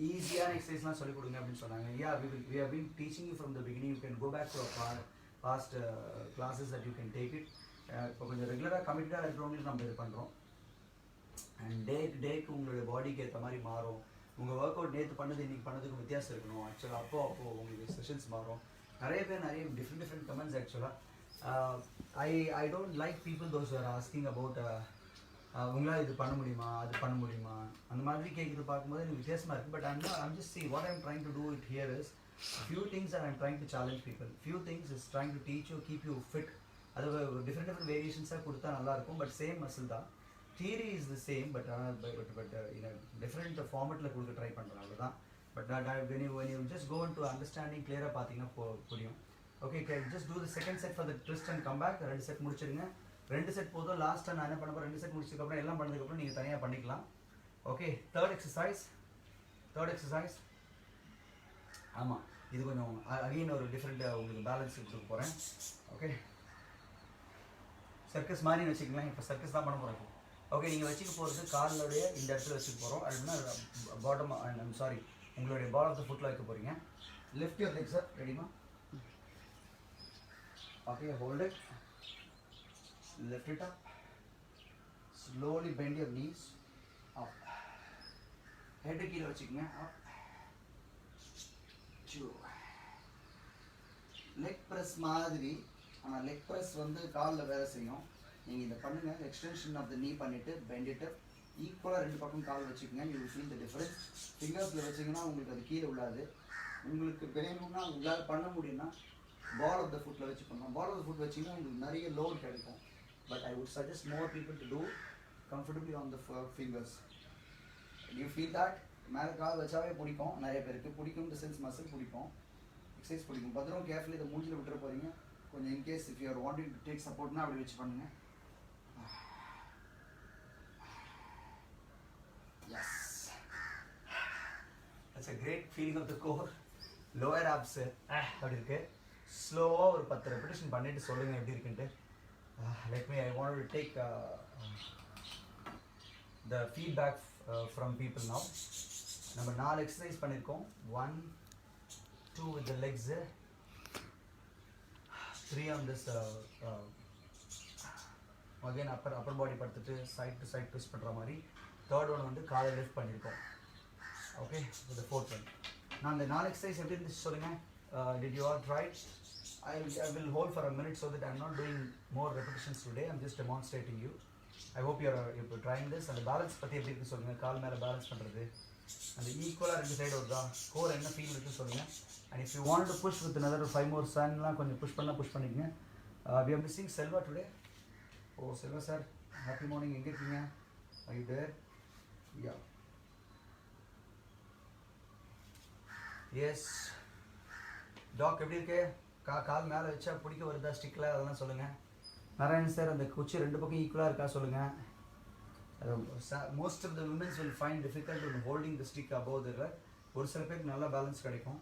ஈஸியான எக்ஸசைஸ்லாம் சொல்லிக் கொடுங்க அப்படின்னு சொன்னாங்க. Yeah, we have been teaching you from the beginning. You can go back to our past classes that you can take it. இப்போ கொஞ்சம் ரெகுலராக கமிட்டடாக இருக்கிறவங்களுக்கு நம்ம இது பண்ணுறோம். அண்ட் டேக்கு உங்களுடைய பாடிக்கு ஏற்ற மாதிரி மாறும். உங்கள் ஒர்க் அவுட் நேற்று பண்ணது இன்றைக்கி பண்ணதுக்கு வித்தியாசம் இருக்கணும். ஆக்சுவலாக அப்போது உங்களுக்கு செஷன்ஸ் மாறும். நிறைய பேர் நிறைய டிஃப்ரெண்ட் கமெண்ட்ஸ் ஆக்சுவலாக. I don't like people those R asking about உங்களால் இது பண்ண முடியுமா, அது பண்ண முடியுமா, அந்த மாதிரி கேட்குறது பார்க்கும்போது எனக்கு வித்தியாசமாக இருக்குது. But I'm just see what I'm trying to do it here is few things that I'm trying to challenge people. Few things is trying to teach you, keep you fit. அது different வேரியேஷன்ஸாக கொடுத்தா நல்லாயிருக்கும். But same muscle தான். Theory is the same but different ஃபார்மெட்டில் கொடுக்க try பண்ணுறேன், அவ்வளோதான். But when you just go into understanding கிளியராக பார்த்தீங்கன்னா புரியும். ஓகே, just do the second set for the twist and come back. 2 set முடிச்சிருங்க. 2 செட் போதும். லாஸ்ட்டாக நான் என்ன பண்ண போகிறேன், 2 செட் முடிச்சதுக்கப்புறம் எல்லாம் பண்ணதுக்கப்புறம் நீங்கள் தனியாக பண்ணிக்கலாம். Okay, third exercise. ஆமாம், இது கொஞ்சம் அகைன் ஒரு டிஃப்ரெண்ட் உங்களுக்கு பேலன்ஸ் கொடுக்க போகிறேன். ஓகே, சர்க்கஸ் மாதிரி வச்சுக்கலாம். இப்போ சர்க்கஸ் தான் பண்ண போகிறோம். ஓகே, நீங்கள் வச்சுக்க போகிறது காலோடைய இந்த இடத்துல வச்சுக்க போகிறோம். அப்படின்னா பாட்டம் சாரி உங்களுடைய பால் ஆஃப் த ஃபுட்டில் வைக்க போகிறீங்க. லிஃப்ட் யுவர் லெக்ஸ் சார், ரெடிமா? Okay, hold it, lift it up, slowly bend your knees up, head கீழே வச்சுக்கங்க. up, 2 leg press மாதிரி. ஆனால் leg press வந்து காலில் வேலை செய்யும். நீங்கள் இதை பண்ணுங்கள். எக்ஸ்டென்ஷன் ஆஃப் த knee பண்ணிவிட்டு bend it up, ஈக்குவலாக 2 பக்கம் கால் வச்சுக்கோங்க. you will feel the difference. ஃபிங்கர்ஸில் வச்சிங்கன்னா உங்களுக்கு அது கீழே விழாது. உங்களுக்கு வேணும்னா உங்களால் பண்ண முடியும்னா பால் ஆஃப் த ஃபுட்டில் வச்சு பண்ணலாம். பால் ஆஃப் த ஃபுட் வச்சிங்கன்னா உங்களுக்கு நிறைய லோட் கிடைக்கும். But I would suggest more people to do comfortably on the fingers. Do you feel that? மேலே கால் வச்சாவே பிடிக்கும். நிறைய பேருக்கு பிடிக்கும். இந்த சென்ஸ் மசில் பிடிக்கும், எக்ஸசைஸ் பிடிக்கும். பத்திரம் கேர்ஃபுல்லி இதை மூஞ்சில் விட்டுற போகிறீங்க. கொஞ்சம் in case if you are wanting to take சப்போர்ட்னா அப்படி வச்சு பண்ணுங்கள். Yes, that's a great feeling of the core. Lower abs அப்படி இருக்கு. ஸ்லோவாக ஒரு 10 ரெப்பிடேஷன் பண்ணிட்டு சொல்லுங்கள் எப்படி இருக்குன்ட்டு. I wanted to take the feedback from people now. நம்ம 4 எக்ஸசைஸ் பண்ணியிருக்கோம். 1, 2 with the legs, 3 on this again upper body படுத்துட்டு side to side twist பண்ணுற மாதிரி. தேர்ட் ஒன் வந்து காலை லிஃப்ட் பண்ணியிருக்கோம். Okay, with the fourth one. நான் இந்த 4 எக்ஸசைஸ் எப்படி இருந்துச்சு சொல்லுங்கள். Did you all try it? I will hold for a minute so that I'm not doing more repetitions today. I'm just demonstrating you. I hope you're trying this. And the balance பற்றி எப்படி இருக்குது சொல்லுங்கள். கால் மேலே balance பண்ணுறது, அந்த ஈக்குவலாக 2 side வருதா, core என்ன ஃபீல் இருக்குன்னு சொல்லுங்கள். And if you want to push with another 5 more sandலாம் கொஞ்சம் புஷ் பண்ணிக்கங்க. We are missing Selva today. Oh Selva sir, happy morning. எங்கே இருக்கீங்க? Are you there? Yeah. Yes. Doc எப்படி இருக்கு? கால் மேலே வச்சா பிடிக்க வருதா ஸ்டிக்கில், அதெல்லாம் சொல்லுங்கள். நாராயணன் சார், அந்த குச்சி 2 பக்கம் ஈக்குவலாக இருக்கா சொல்லுங்கள். Most of the womens will find difficult in holding the stick above the leg. ஒரு சில பேருக்கு நல்லா பேலன்ஸ் கிடைக்கும்.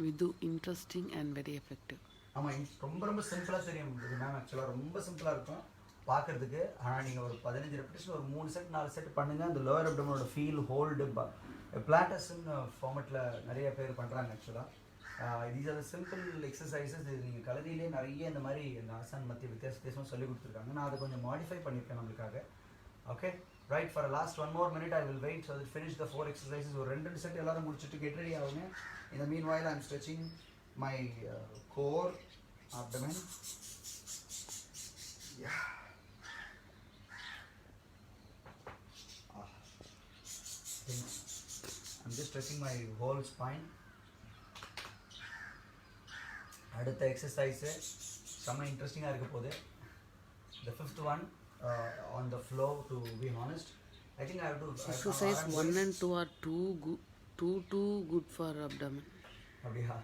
With interesting and very effective. ஆமாம், ரொம்ப சிம்பிளாக தெரியும் இது மேம். ஆக்சுவலாக ரொம்ப சிம்பிளாக இருக்கும் பார்க்குறதுக்கு. ஆனால் நீங்கள் ஒரு 15 ரெப்பிடேஷன் ஒரு 3 செட் 4 செட் பண்ணுங்கள். அந்த லோயர் அப்டமனோட ஃபீல் ஹோல்டு பிளாட்டஸ்ன்னு ஃபார்மெட்டில் நிறைய பேர் பண்ணுறாங்க. ஆக்சுவலாக these are the simple exercises. இது நீங்கள் கலரியிலே நிறைய இந்த மாதிரி இந்த ஆசான் மத்திய வித்தியாசமாக சொல்லி கொடுத்துருக்காங்க. நான் அதை கொஞ்சம் மாடிஃபை பண்ணியிருக்கேன் நம்மளுக்காக. Okay, right. For last 1 more minute I will wait so that finish the 4 exercises. ஒரு 2 செட் எல்லாரும் முடிச்சுட்டு கெட் ரெடி ஆகுங்க. In the meanwhile I am stretching my core, abdomen. Yeah. stretching my whole spine. அடுத்த exercise செம்ம இன்ட்ரெஸ்டிங்காக இருக்க போகுது. The fifth one on the flow, to be honest. I think I have to Exercise 1 and 2 are too good for abdomen. அப்படியா?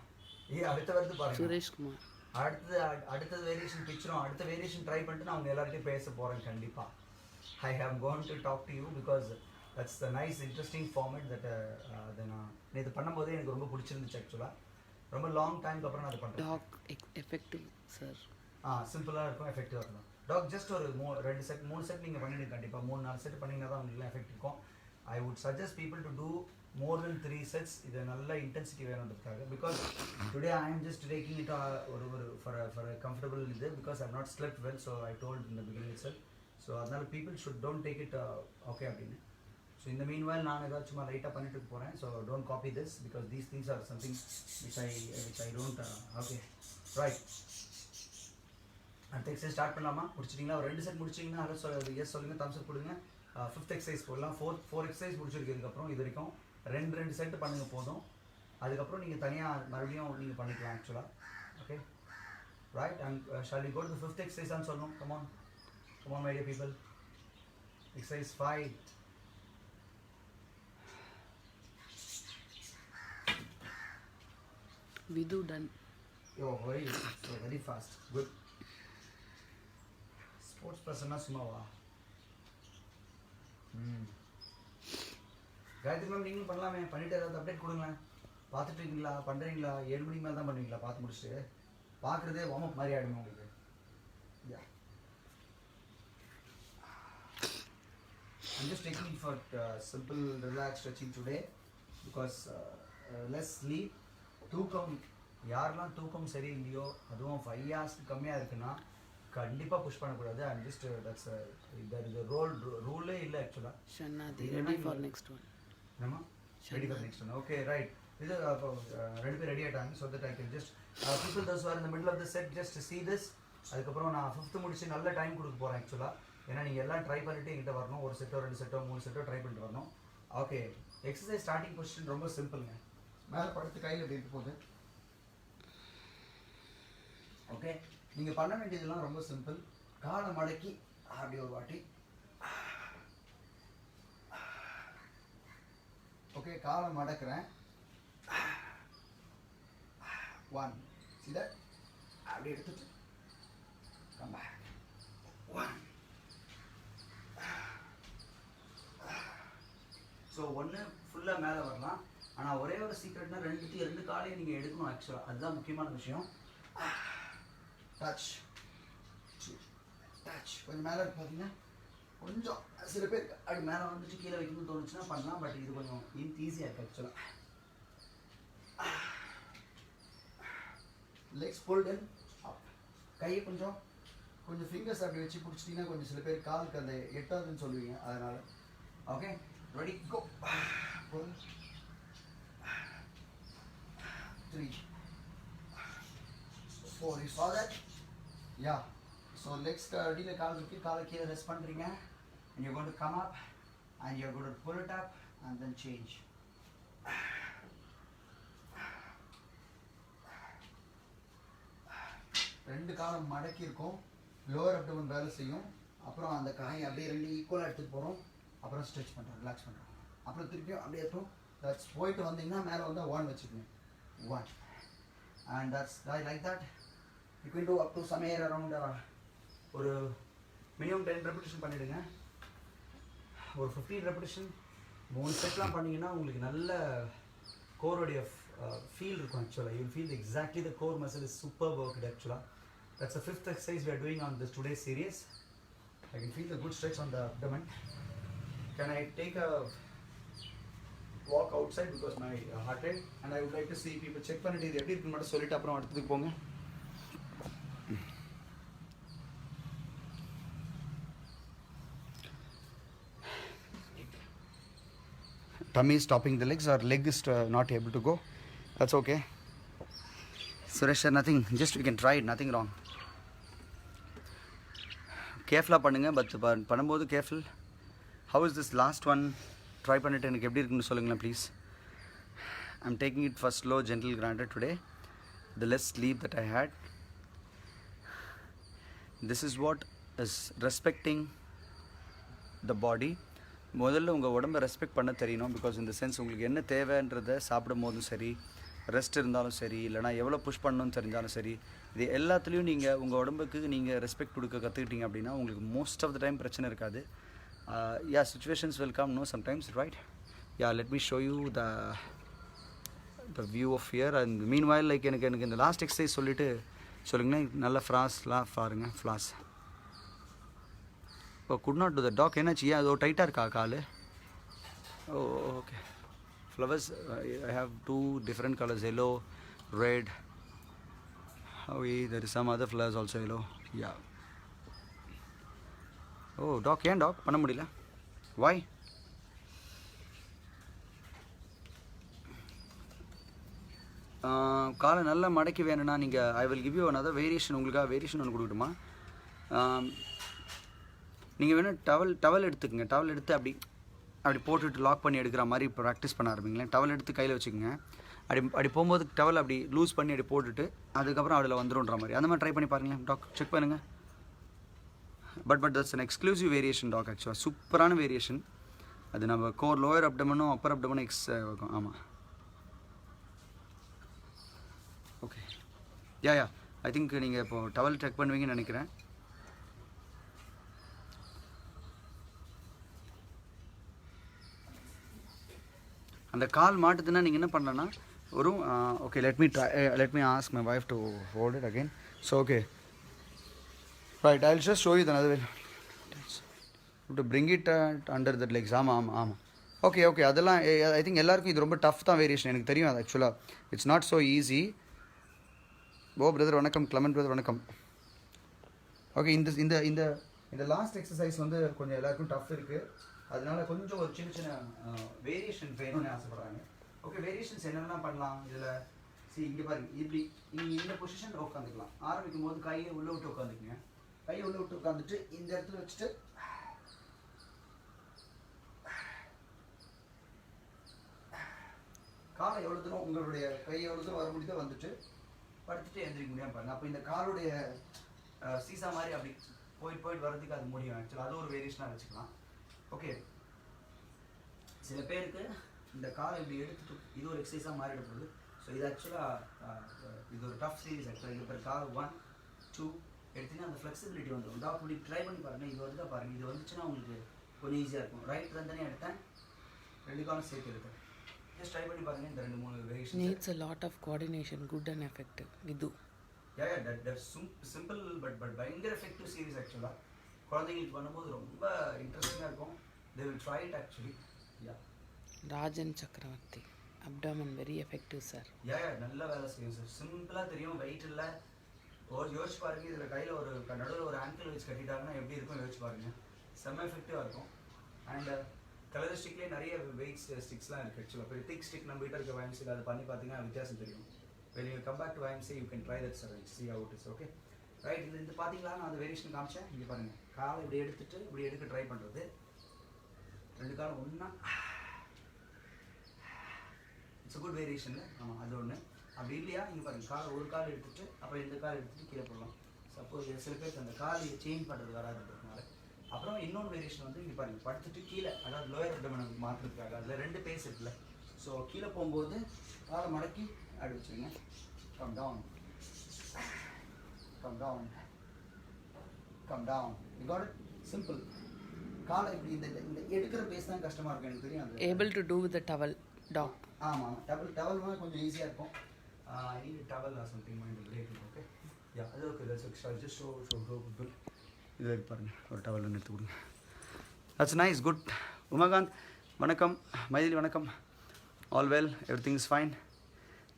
அடுத்த வருது பாருங்க சுரேஷ் குமார். அடுத்தது வேரியேஷன் பிக்சரும் அடுத்த வேரியேஷன் ட்ரை பண்ணிட்டு நான் உங்க எல்லார்கிட்டையும் பேச போகிறேன் கண்டிப்பாக. I am going to talk to you because that's the nice interesting format that அதை நான் இது பண்ணும்போதே எனக்கு ரொம்ப பிடிச்சிருந்துச்சு ஆக்சுவலாக. ரொம்ப லாங் டைம்க்கு அப்புறம் நான் அதை பண்ணுறேன். Doc effective sir. சிம்பிளாக இருக்கும், எஃபெக்டிவாக இருக்கும். டாக் ஜஸ்ட் ஒரு 2 செட் 3 செட் நீங்கள் பண்ணிடுங்க கண்டிப்பாக. 3-4 செட் பண்ணிங்கன்னா தான் உங்களுக்கு எஃபெக்ட் இருக்கும். I would suggest people to do more than 3 sets. இது நல்ல இன்டென்சிட்டி வேணுன்றதுக்காக. Because today I am just taking it ஒரு ஃபார் அ கம்ஃபர்டபுள் இது. Because I have not slept well, so I told in the beginning itself. So அதனால people should don't take it okay அப்படின்னு. So இந்த meanwhile நான் ஏதாச்சும் சும்மா லைட்டாக பண்ணிட்டு போகிறேன். So don't copy this because these things are something which I don't okay right. அடுத்த எக்ஸசைஸ் ஸ்டார்ட் பண்ணலாமா? முடிச்சிட்டிங்களா? ஒரு 2 செட் முடிச்சிங்கன்னா அதை எஸ் சொல்லுங்கள், தம்ஸ் அப் கொடுங்க. 5th எக்ஸசைஸ் போடலாம். 4 எக்ஸசைஸ் முடிச்சிருக்கிறதுக்கப்புறம் இது வரைக்கும் 2 செட்டு பண்ணுங்க போதும். அதுக்கப்புறம் நீங்கள் தனியாக மறுபடியும் நீங்கள் பண்ணிக்கலாம் ஆக்சுவலாக. Okay right. And shall we go to the 5th exercise தான் சொல்லணும். Come on my dear people. Exercise 5. With done. Yo very fast. Good. Sports பர்சன்னா சும்மாவா? காயத்ரி மேம் நீங்களும் பண்ணலாமே. பண்ணிவிட்டு ஏதாவது அப்டேட் கொடுங்களேன். பார்த்துட்டு இருக்கீங்களா? பண்ணுறீங்களா? 7 மணிக்கு மேலே தான் பண்ணுவீங்களா? பார்த்து முடிச்சுட்டு பார்க்குறதே வார்ம் அப் மாதிரி ஆகிடுங்க உங்களுக்கு. யா I'm just taking it for simple relaxed stretching today because less sleep. தூக்கம் யாரெல்லாம் தூக்கம் சரி இல்லையோ, அதுவும் 5 hours கம்மியாக இருக்குன்னா கண்டிப்பாக புஷ் பண்ணக்கூடாது. And just that's that is ரூலே இல்லை ஆக்சுவலாக. ஷன்னாதி ரெடி ஃபார் நெக்ஸ்ட் ஒன். என்னம்மா? Ready for next one. Okay right. இது 2 பேர் ரெடி ஆகிட்டாங்க. So that I can just people those are in the middle of the set just see this. அதுக்கப்புறம் நான் 5th முடிச்சு நல்ல டைம் கொடுக்க போகிறேன் ஆக்சுவலாக. ஏன்னா நீங்கள் எல்லாம் ட்ரை பண்ணிவிட்டு எங்கிட்ட வரணும். 1 செட்டோ 2 செட்டோ 3 செட்டோ ட்ரை பண்ணிட்டு வரணும். ஓகே எக்ஸசைஸ் ஸ்டார்டிங் பொசிஷன் ரொம்ப சிம்பிளுங்க. மேலே படுத்து கையில் எப்படி இருக்க போகுது. ஓகே நீங்கள் பண்ண வேண்டியதெல்லாம் ரொம்ப சிம்பிள். காலை மடக்கி அப்படி ஒரு வாட்டி. ஓகே காலை மடக்கிறேன். 1 see that? அப்படி எடுத்துட்டு come back. 1 ஸோ 1 ஃபுல்லாக மேலே வரலாம். ஆனால் ஒரே ஒரு சீக்ரெட்னா 2 காலையும் நீங்கள் எடுக்கணும் ஆக்சுவலாக. அதுதான் முக்கியமான விஷயம். டச் டச் கொஞ்சம் மேலே இருக்கு பார்த்தீங்கன்னா. கொஞ்சம் சில பேர் அப்படி மேலே வந்துட்டு கீழே வைக்கணும்னு தோணுச்சுன்னா பண்ணலாம். பட் இது கொஞ்சம் ஈஸியாக இருக்குது ஆக்சுவலாக. லெக்ஸ் புல்ட் இன் அப். கையை கொஞ்சம் ஃபிங்கர்ஸ் அப்படி வச்சு பிடிச்சிட்டிங்கன்னா கொஞ்சம் சில பேர் காலுக்கு அந்த எட்டாதுன்னு சொல்லுவீங்க. அதனால் okay ready go. 3 4 you saw that? Yeah. So legs அடியில கால் இருக்கு. காலை கீழே ரெஸ்ட் பண்ணுறீங்க. and you're going to come up and you're going to pull it up and then change. ரெண்டு காலம் மடக்கி இருக்கும். லோவர் அப்டமன் வேலை செய்யும். அப்புறம் அந்த காயை அப்படியே 2 ஈக்குவலாக எடுத்துகிட்டு போகிறோம். அப்புறம் ஸ்ட்ரெச் பண்ணுறோம், ரிலாக்ஸ் பண்ணுறோம். அப்புறம் திருப்பியும் அப்படியே இருக்கும். தட்ஸ் போயிட்டு வந்தீங்கன்னா மேலே வந்து 1 வச்சுக்கணும். 1 and that's like that. You can do up to somewhere around ஒரு மினிமம் 10 ரெப்பிட்டேஷன் பண்ணிவிடுங்க. ஒரு 15 ரெப்பிட்டேஷன் 3 செட்லாம் பண்ணிங்கன்னா உங்களுக்கு நல்ல கோரோடைய ஃபீல் இருக்கும் ஆக்சுவலாக. You will feel exactly the core muscle is super worked ஆக்சுவலாக. That's the 5th exercise we are doing on this today's series. I can feel the good stretch on the abdomen. Can I take a walk outside because my heart rate, and I would like to see people check பண்ணிட்டு இது எப்படி இருக்குன்னு மட்டும் சொல்லிட்டு அப்புறம் அடுத்ததுக்கு போங்க. Tummy is stopping the legs or leg is not able to go. That's okay. Suresh sir, nothing. Just we can try it. Nothing wrong. கேர்ஃபுல்லாக பண்ணுங்கள். பட் பண்ணும்போது careful. How is this last one? Try பண்ணிவிட்டு எனக்கு எப்படி இருக்குன்னு சொல்லுங்களேன் please. I'm taking it for slow, gentle, granted today. The less sleep that I had. This is what is respecting the body. முதல்ல உங்கள் உடம்பை ரெஸ்பெக்ட் பண்ண தெரியணும். பிகாஸ் இந்த சென்ஸ் உங்களுக்கு என்ன தேவைன்றதை சாப்பிடும் போதும் சரி, ரெஸ்ட் இருந்தாலும் சரி, இல்லைனா எவ்வளோ புஷ் பண்ணணும்னு தெரிஞ்சாலும் சரி, இது எல்லாத்துலேயும் நீங்கள் உங்கள் உடம்புக்கு நீங்கள் ரெஸ்பெக்ட் கொடுக்க கற்றுக்கிட்டீங்க அப்படின்னா உங்களுக்கு மோஸ்ட் ஆஃப் த டைம் பிரச்சனை இருக்காது. யா, situations will come, no sometimes, right? Yeah, let me show you the view of here. And meanwhile like எனக்கு இந்த லாஸ்ட் எக்ஸசைஸ் சொல்லிவிட்டு சொல்லுங்கன்னா நல்ல ஃப்ளாஸ்லாம் பாருங்க. ஃப்ளாஸ் இப்போ good not to the dog. என்னாச்சு? ஏன் அது டைட்டாக இருக்கா கால்? Oh, okay. Flowers I have 2 different colors, yellow, red. There is some other flowers also yellow. Yeah. Oh, doc ஏன் டாக் பண்ண முடியல? Why? காலை நல்லா மடக்கி வேணும்னா நீங்கள் I will give you another variation. உங்களுக்காக வேரியேஷன் ஒன்று கொடுக்கட்டுமா? நீங்கள் வேணால் டவல் எடுத்துக்கோங்க. டவல் எடுத்து அப்படி போட்டுட்டு லாக் பண்ணி எடுக்கிற மாதிரி இப்போ ப்ராக்டிஸ் பண்ண ஆரம்பிங்களேன். டவல் எடுத்து கையில் வச்சுக்கோங்க. அப்படி போகும்போது டவல் அப்படி லூஸ் பண்ணி அப்படி போட்டுட்டு அதுக்கப்புறம் அதில் வந்துடும்ன்ற மாதிரி அந்த மாதிரி ட்ரை பண்ணி பாருங்களேன். டாக் செக் பண்ணுங்கள். But that's an exclusive variation doc. ஆக்சுவலாக சூப்பரான வேரியேஷன். அது நம்ம கோர் லோயர் அப்டமனும் அப்பர் அப்டமனும் இருக்கும். ஆமாம், ஓகே. யா ஐ திங்க் நீங்கள் இப்போது டவல் செக் பண்ணுவீங்கன்னு நினைக்கிறேன். அந்த கால் மாட்டுதுன்னா நீங்கள் என்ன பண்ணலன்னா ஒரு okay, let me ask my wife to hold it again. So okay, right, I'll just show you the another way to bring it under the legs. ஆமாம் ஓகே. அதெல்லாம் ஐ திங்க் எல்லாருக்கும் இது ரொம்ப டஃப் தான் வேரியேஷன், எனக்கு தெரியும். அது ஆக்சுவலாக it's not so easy. Oh brother வணக்கம், கிளமெண்ட் பிரதர் வணக்கம். ஓகே, இந்த லாஸ்ட் எக்ஸசைஸ் வந்து கொஞ்சம் எல்லாருக்கும் டஃப் இருக்குது. அதனால கொஞ்சம் ஒரு சின்ன வேரியேஷன் வேணும்னு ஆசைப்படுறாங்க. ஓகே, வேரியேஷன்ஸ் என்னென்ன பண்ணலாம் இதில்? இங்கே பாருங்க, இப்படி நீங்கள் இந்த பொசிஷனில் உட்காந்துக்கலாம். ஆரம்பிக்கும் போது கையை உள்ளே விட்டு உட்காந்துக்குங்க. கையை உள்ளே விட்டு உட்காந்துட்டு இந்த இடத்துல வச்சுட்டு காலை எவ்வளோ தூரம் உங்களுடைய கையை எவ்வளோ தூரம் வர முடியுதோ வந்துட்டு படுத்துட்டு எழுந்திரிக்க முடியாமல் பாருங்க. அப்போ இந்த காலுடைய சீசா மாதிரி அப்படி போயிட்டு வர்றதுக்கு அது முடியும். ஆக்சுவலாக அது ஒரு வேரியேஷனாக வச்சுக்கலாம். ஓகே, சில பேருக்கு இந்த காலை இப்படி எடுத்துட்டு இது ஒரு எக்ஸசைஸாக மாறிடப்படுது. ஸோ இது ஆக்சுவலாக இது ஒரு டஃப் சீரிஸ். ஆக்சுவலாக இது பேர் கால் 1 2 எடுத்தீங்கன்னா அந்த ஃப்ளெக்சிபிலிட்டி வந்துடும். டாக்டர் இப்படி ட்ரை பண்ணி பாருங்கள். இது வந்து பாருங்கள், இது வந்துச்சுன்னா உங்களுக்கு கொஞ்சம் ஈஸியாக இருக்கும். ரைட் தனியாக எடுத்தேன், 2 காலம் சேர்த்து எடுத்தேன். ஜஸ்ட் ட்ரை பண்ணி பாருங்கள். இந்த 2-3 variation needs a lot of coordination, good and effective. Vidu. Yeah, that's simple but பயங்கர எஃபெக்டிவ் சீரிஸ். ஆக்சுவலாக குழந்தைங்களுக்கு பண்ணும்போது ரொம்ப இன்ட்ரெஸ்டிங்காக இருக்கும். They will try it actually. Yeah. Rajan Chakravarti. Abdomen very effective, sir. Yeah, நல்ல வேலை செய்யும் சார். சிம்பிளாக தெரியும், வெயிட் இல்லை. யோசிச்சு பாருங்கள். இதில் கையில் ஒரு நடுவில் ஒரு ஆங்கிள் வச்சு கட்டிட்டாங்கன்னா எப்படி இருக்கும் யோசிச்சு பாருங்கள். செம்ம எஃபெக்டிவாக இருக்கும். அண்ட் கலர் ஸ்டிக்லேயே நிறைய வெயிட் ஸ்டிக்ஸ்லாம் இருக்குது. ஆக்சுவலாக பெரிய திக் ஸ்டிக் நம்ம கிட்ட இருக்க YMCயில் அதை பண்ணி பார்த்தீங்கன்னா வித்தியாசம் தெரியும். when you come back to YMCA you can try that sir and see how it is. Okay, right? இது பார்த்தீங்களா, நான் அந்த வேரியேஷன் காமிச்சேன். இங்கே பாருங்கள், காலை இப்படி எடுத்துட்டு இப்படி எடுக்க ட்ரை பண்ணுறது. 2 காலம் ஒன்றா, இட்ஸ் குட் வேரியேஷன். ஆமாம், அது ஒன்று. அப்படி இல்லையா, இங்கே பாருங்கள், காலை ஒரு கால் எடுத்துகிட்டு அப்புறம் இந்த கால் எடுத்துகிட்டு கீழே போடலாம். சப்போஸ் சில பேருக்கு அந்த கால் சேஞ்ச் பண்ணுறது வராதுன்றதுனால. அப்புறம் இன்னொன்று வேரியேஷன் வந்து இங்கே பாருங்கள், படுத்துட்டு கீழே, அதாவது லோயர் அப்டமன் மாற்றுறதுக்காக அதில் 2 பேஸ் இருக்குல்ல. ஸோ கீழே போகும்போது காலை மடக்கி அப்படி வச்சுருங்க. Come down, come down, come down. You got it? Simple. காலை இப்படி இந்த எடுக்கிற பேஸ் தான் கஷ்டமாக இருக்கும், எனக்கு தெரியும். அது able to do with the towel dog. ஆமாம், டவல் மாதிரி கொஞ்சம் ஈஸியாக இருக்கும். I need towel or something mind related. Okay, yeah, அது okay. That's extra. Just show good. இது வரைக்கும் பாருங்கள், ஒரு டவல் ஒன்று எடுத்து கொடுங்க. That's nice, good. உமாகாந்த் வணக்கம். மைதிலி வணக்கம். All well, everything is fine.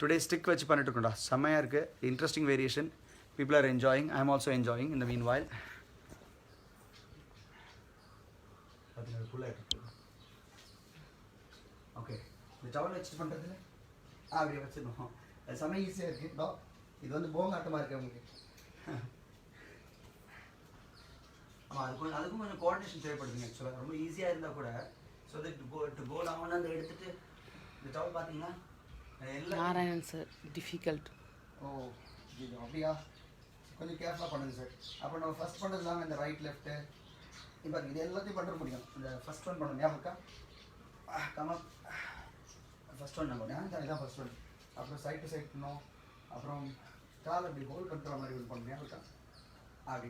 Today stick வச்சு பண்ணிட்டு இருக்கோம்டா, செம்மையாக இருக்குது. Interesting variation. People are enjoying. I am also enjoying in the meanwhile. Okay, இந்த டவல் வச்சுட்டு பண்ணுறதுல அப்படியே வச்சிடணும். அது செம்ம ஈஸியாக இருக்குது. டா இது வந்து போங்காட்டமாக இருக்குது உங்களுக்கு. ஆமாம், அதுக்கும் கொஞ்சம் கோஆர்டினேஷன் தேவைப்படுதுங்க. ஆக்சுவலாக ரொம்ப ஈஸியாக இருந்தால் கூட so that to go down அந்த எடுத்துகிட்டு இந்த டவல் பார்த்தீங்கன்னா Narayan sir, difficult. ஓ இது அப்படியா, கொஞ்சம் கேர்ஃபுல்லாக பண்ணுங்க சார். அப்போ நம்ம ஃபஸ்ட் பண்ணுறது இல்லாமல் இந்த ரைட் லெஃப்ட்டு இப்போ இது எல்லாத்தையும் பண்ணுற முடியும். இந்த ஃபஸ்ட் ஒன் பண்ணணும் ஞாபகம் இருக்கா? கமல் ஃபஸ்ட் ஒன் நம்ம இதுதான் ஃபஸ்ட் ஒன். அப்புறம் சைட் டு சைட் பண்ணோம். அப்புறம் கால் அப்படி ஹோல்ட் பண்ணுற மாதிரி இது பண்ணணும் ஞாபகம் இருக்கா? அப்படி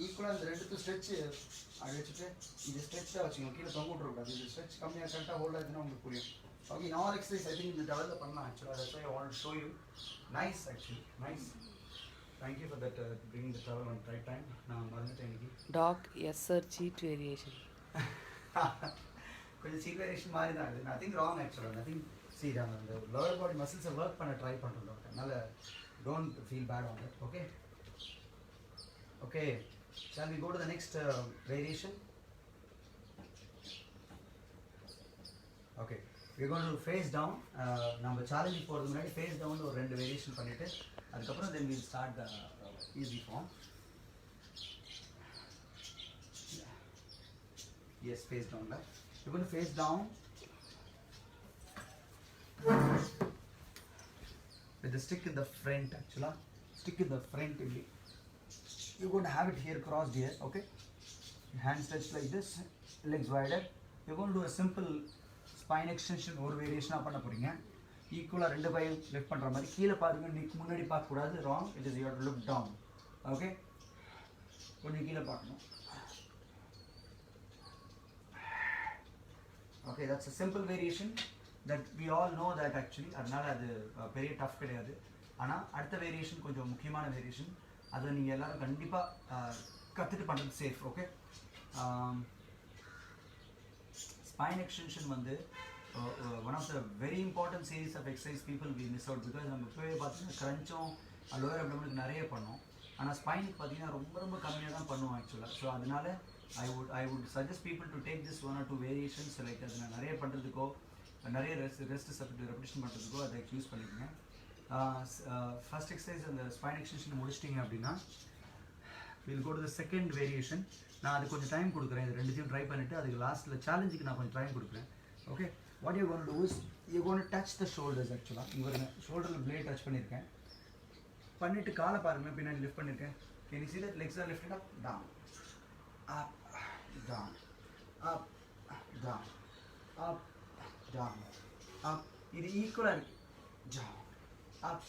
ஈக்குவலாக இந்த ரெண்டுத்து ஸ்ட்ரெச்சு அப்படி வச்சுட்டு இந்த ஸ்ட்ரெச் தான் வச்சுக்கணும், கீழே தொங்க விட்றக்கூடாது. இந்த ஸ்ட்ரெச் கம்மியாக கரெக்டாக ஹோல்ட் ஆச்சுன்னா உங்களுக்கு புரியும். ஓகே, நான் ஆல் எக்ஸசைஸ் ஐ திங்க் இந்த டெவலில் பண்ணலாம் ஆக்சுவலாக. That's why I want to show you. Nice actually, nice. Thank you for that bringing the travel on right time. நான் மறந்துட்டேன் இன்னைக்கு. Doc, yes sir, cheat variation. கொஞ்சம் சீட் வேரியேஷன் மாதிரி தான் இது. நத்திங் ராங் ஆக்சுவலாக. நத்திங் சி நம்ம இந்த லோவர் பாடி மசில்ஸை ஒர்க் பண்ண ட்ரை பண்ணுறோம். அதனால் don't feel bad on it. Okay okay, shall we go to the next variation? Okay, we're going to face down. நம்ம சேலஞ்ச் போகிறது முன்னாடி ஃபேஸ் டவுன் ஒரு 2 வேரியேஷன் பண்ணிவிட்டு அதுக்கப்புறம் then we'll start the easy form. Yes, face down. You're going to face down with the stick in the front actually. Stick in the front only. You're going to have it here crossed here, okay? Hand stretched like this, legs wider. You're going to do a simple spine extension or variation பண்ண போறீங்க. ஈக்குவலாக 2 by lift பண்ணுற மாதிரி கீழே பாருங்க. நீக்கு முன்னாடி பார்க்கக்கூடாது, wrong. It is you have to look down. Okay, கொஞ்சம் கீழே பார்க்கணும். Okay, that's a simple variation that we all know that actually. அதனால அது பெரிய டஃப் கிடையாது. ஆனால் அடுத்த வேரியேஷன் கொஞ்சம் முக்கியமான வேரியேஷன். அதை நீங்கள் எல்லாரும் கண்டிப்பாக கற்றுட்டு பண்ணுறது சேஃப். ஓகே, ஸ்பைன் எக்ஸ்டென்ஷன் வந்து one of the very important series of exercise people we miss out. Because நம்ம இப்போவே பார்த்தீங்கன்னா க்ரன்ச்சும் லோயர் அப்டமனுக்கு நிறைய பண்ணோம். ஆனால் ஸ்பைனுக்கு பார்த்தீங்கன்னா ரொம்ப ரொம்ப கம்மியாக தான் பண்ணுவோம் ஆக்சுவலாக. ஸோ அதனால I would suggest people to take this 1 or 2 variations. Like அது நான் நிறைய பண்ணுறதுக்கோ நிறைய ரெஸ்ட் ரெப்பிட்டேஷன் பண்ணுறதுக்கோ அதை யூஸ் பண்ணிக்கோங்க. ஃபர்ஸ்ட் எக்ஸசைஸ் அந்த ஸ்பைன் எக்ஸ்டென்ஷன் முடிச்சிட்டிங்க அப்படின்னா we'll go to the second variation. நான் அது கொஞ்சம் டைம் கொடுக்குறேன். இது ரெண்டுத்தையும் ட்ரை பண்ணிவிட்டு அதுக்கு லாஸ்ட்டில் சேலஞ்சுக்கு நான் கொஞ்சம் டைம் கொடுக்குறேன். Okay, what you're going to do is you're going to touch the shoulders actually. இங்கே ஷோல்டரில் பிளேட் டச் பண்ணியிருக்கேன். பண்ணிவிட்டு காலை பாருங்கள், பின்னாடி லிஃப்ட் பண்ணியிருக்கேன். Can you see that? Legs are lifted up, down, up, down, up, down, up, down, up. இது ஈக்குவலாக இருக்கு. down, up.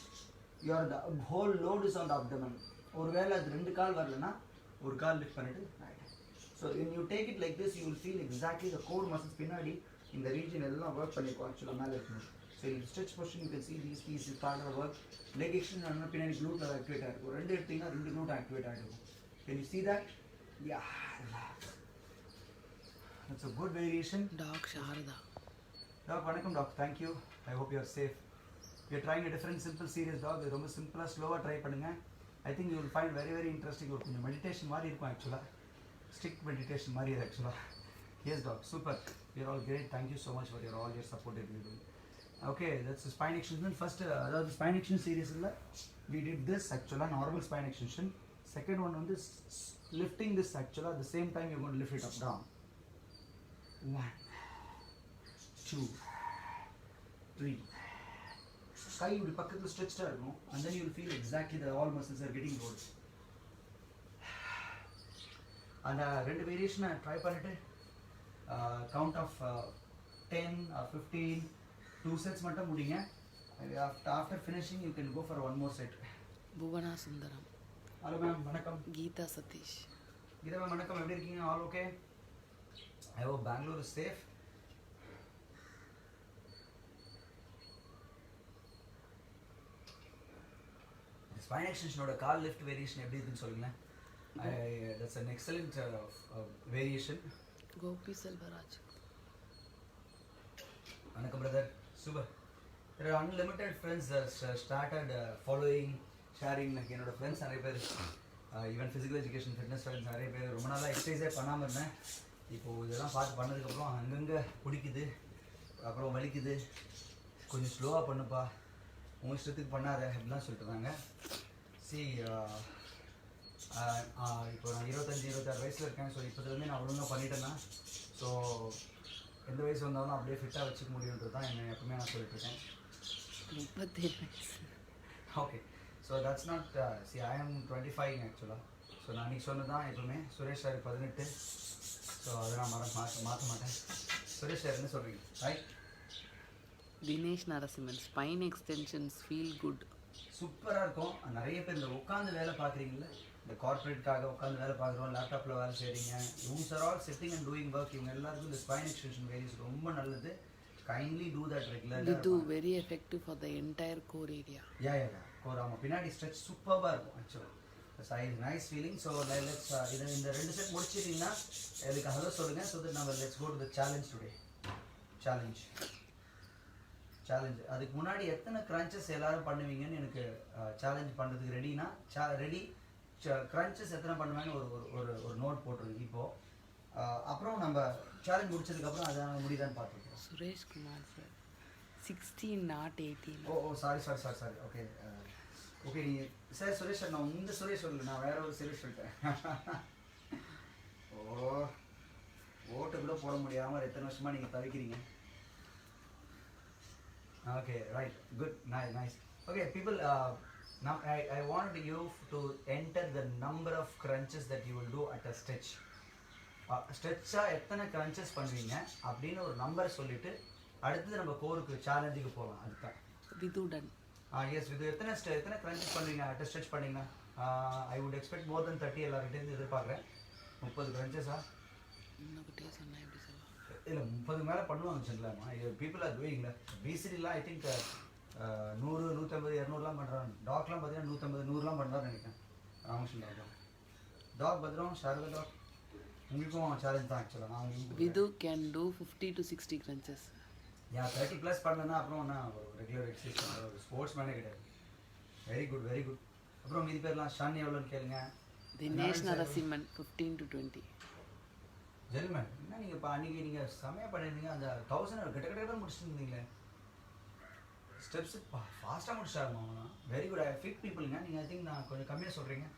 The whole load is on the abdomen. ஒருவேளை அது 2 கால் வரலன்னா ஒரு கால் லிஃப்ட் பண்ணிட்டு right. So when you take it like this you will feel exactly the core muscles பின்னாடி இந்த ரீஜன் எல்லாம் ஒர்க் பண்ணியிருக்கோம் ஆக்சுவலாக மேலே இருக்கணும். ஸோ இந்த stretch position you can see these pieces part of work. leg extension ஆனால் பின்னாடி glute ஆக்டிவேட் ஆகிருக்கும். 2 எடுத்தீங்கன்னா 2 glute ஆக்டிவேட் ஆகிருக்கும். Can you see that? Yeah, relax. That's a good variation. Doc, Sharada. Doc, vanakkam doc. Thank you. I hope you are safe. We are trying a different simple series doc. இது ரொம்ப சிம்பிளாக ஸ்லோவாக try பண்ணுங்க. I think you will find very very interesting. ஒரு கொஞ்சம் meditation மாதிரி இருக்கும் ஆக்சுவலாக. ஸ்டிக் மெடிடேஷன் மாதிரி இது ஆக்சுவலாக. Yes doc, super. You're all great. Thank you so much for all your support that you do. Okay, that's the spine extension. First, the spine extension series we did this actually normal spine extension. Second one on this lifting this actually at the same time you're going to lift it up down. 1, 2, 3. கை இப்படி பக்கத்தில் ஸ்ட்ரெச்சாக இருக்கும். and then you will feel exactly that all muscles are getting rolled. அந்த 2 வேரியேஷனை try பண்ணிவிட்டு count of 10 or 15 2 sets மட்டும் முடிங்க. after finishing you can go for one more set. Bhuvana Sundaram. Hello ma'am, வணக்கம். Geeta Satish. Geeta ma'am வணக்கம். எப்படி இருக்கீங்க? All okay? I hope Bengaluru is safe. Spine எக்ஸ்டென்ஷனோட கால் லிஃப்ட் வேரியேஷன் எப்படி இருக்குன்னு சொல்லுங்களேன். That's an excellent variation. Gopi Selvaraj. வணக்கம் brother. Super. There are unlimited friends started following, sharing. like என்னோட ஃப்ரெண்ட்ஸ் நிறைய பேர் even physical education fitness friends நிறைய பேர் ரொம்ப நாளாக எக்ஸசைஸே பண்ணாமல் இருந்தேன். இப்போது இதெல்லாம் பார்த்து பண்ணதுக்கப்புறம் அங்கங்கே பிடிக்குது, அப்புறம் வலிக்குது, கொஞ்சம் ஸ்லோவாக பண்ணுப்பா, உங்கள் இஷ்டத்துக்கு பண்ணாத அப்படிலாம் சொல்லிட்டு இருந்தாங்க. இப்போ நான் 25-26 வயசில் இருக்கேன். ஸோ இப்போதுலேருந்து நான் ஒழுங்காக பண்ணிட்டேன்னா ஸோ எந்த வயசு வந்தாலும் அப்படியே ஃபிட்டாக வச்சுக்க முடியுன்றது தான் என்னை எப்பவுமே நான் சொல்லிட்டுருக்கேன். 37 வயசு. Okay so that's not C I am 25 ஆக்சுவலாக. ஸோ நான் அன்றைக்கி சொன்னது தான் எப்பவுமே சுரேஷ் சார் 18. ஸோ அதை நான் மாற்ற மாட்டேன். சுரேஷ் சார் என்ன சொல்கிறீங்க? Right. Dinesh Narasimhan, spine extensions feel good. சூப்பராக இருக்கும். நிறைய பேர் இந்த உட்காந்து வேலை பார்க்குறீங்களே, இந்த கார்ப்பரேட்காக உட்காந்து வேலை பார்க்குறோம், லேப்டாப்பில் வேலை செய்கிறீங்க, இவங்க are all sitting and doing work. இவங்க எல்லாருக்கும் இந்த ஸ்பைன் எக்ஸ்டென்ஷன் வேரிஸ் ரொம்ப நல்லது. Kindly do that regular. இது very effective for the entire core area. Yeah core. ஆமாம், பின்னாடி ஸ்ட்ரெச் சூப்பராக இருக்கும் ஆக்சுவலாக. Nice feeling. ஸோ லெட்ஸ் இதை இந்த 2 செட் முடிச்சிட்டிங்கன்னா எனக்கு ஹலோ சொல்லுங்கள். ஸோ தட் நம்ம let's go to the challenge today. Challenge அதுக்கு முன்னாடி எத்தனை க்ரன்ச்சஸ் எல்லாரும் பண்ணுவீங்கன்னு எனக்கு சேலஞ்ச் பண்ணுறதுக்கு ரெடினா ரெடி. க்ரன்ச்சஸ் எத்தனை பண்ணுவேன்னு ஒரு நோட் போட்டிருக்கு இப்போது. அப்புறம் நம்ம சேலஞ்ச் முடிச்சதுக்கப்புறம் அதை முடியுதான்னு பார்த்துருக்கோம். Suresh Kumar sir 16 not 18. Oh sorry. Okay நீங்கள் சார் சுரேஷ் சார், நான் இந்த சுரேஷ் சொல்லல, நான் வேற ஒரு சுரேஷ் சொல்லிட்டேன். ஓட்டு கூட போட முடியாமல் எத்தனை வருஷமாக நீங்கள் தவிக்கிறீங்க. Okay, right, good, nice. Okay, people, now I want you to enter the number of crunches that you will do at a stretch. ஸ்ட்ரெச்சா எத்தனை crunches பண்ணுவீங்க அப்படின்னு ஒரு நம்பர் சொல்லிட்டு அடுத்து நம்ம கோருக்கு சேலஞ்சுக்கு போகலாம். அதுதான் விதுடன். எஸ் விது, எத்தனை crunches பண்ணுவீங்க அட் ஸ்ட்ரெச் பண்ணீங்கன்னா? ஐ வுட் எக்ஸ்பெக்ட் மோர் தென் 30 எல்லார்கிட்டேருந்து எதிர்பார்க்குறேன். 30 crunches-ஆ? இன்னொரு சொன்னா எப்படி சொல்லலாம்? இல்லை 30 மேலே பண்ணுவாங்க சொல்லலாமா? பீப்புள் ஆர் டூயிங்ல. பிசிடிலாம் ஐ திங்க் 100, 150, 200லாம் பண்ணுறாங்க. டாக்லாம் பார்த்தீங்கன்னா 150, 100லாம் பண்ணுறான்னு நினைக்கிறேன். ராமகிருஷ்ணன் டாக் பத்ரம் ஷாரதா டாக் உங்களுக்கும் சேலஞ்ச் தான் ஆக்சுவலாக. நான் விது கேன் டூ 50 to 60 crunches. 30+ பண்ணலன்னா அப்புறம் என்ன ஒரு ரெகுலர் எக்ஸசைஸ் பண்ணுற ஒரு ஸ்போர்ட்ஸ் மேனே கிடையாது. Very good. அப்புறம் மீதி பேர்லாம் ஷன் எவ்வளோன்னு கேளுங்க. தினேஷ் நரசிம்மன் 15 to 20. ஜென்மன் என்ன நீங்கள் இப்போ அன்றைக்கி நீங்கள் செமையாக பண்ணியிருந்தீங்க. அந்த 1000 கிட்ட முடிச்சுட்டு இருந்தீங்களே. ஸ்டெப்ஸு ஃபாஸ்ட்டாக முடிச்சாருமா அவனா. Very good. ஃபிட் பீப்புளுங்க நீங்கள். ஐ திங்க் நான் கொஞ்சம் கம்மியாக சொல்கிறீங்க.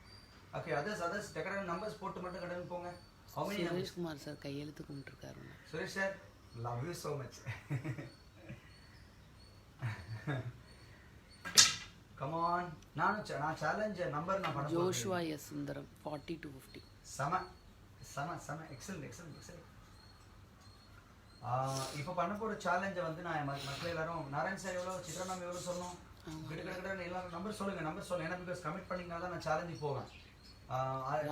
ஓகே, அதர்ஸ் டெக்கடான நம்பர்ஸ் போட்டு மட்டும் கடன்னு போங்க. சுரேஷ் குமார் சார் கையெழுத்து கும்பிட்டுருக்காரு. Suresh sir, love you so much. Come on. நான் சேலஞ்ச் நம்பர் நான் பண்ண ஜோஷுவா எஸ் சுந்தரம் 40 to 50. செம எக்ஸலண்ட். இப்போ பண்ண போகிற சேலஞ்சை வந்து நான் மக்கள் எல்லாரும் நாராயண் சார் எவ்வளோ, சித்ரா மேம் எவ்வளோ சொல்லணும், கிட்ட எல்லாரும் நம்பர் சொல்லுங்கள். ஏன்னா பிகாஸ் கமிட் பண்ணிங்கன்னா தான் நான் சேலஞ்சுக்கு போவேன்.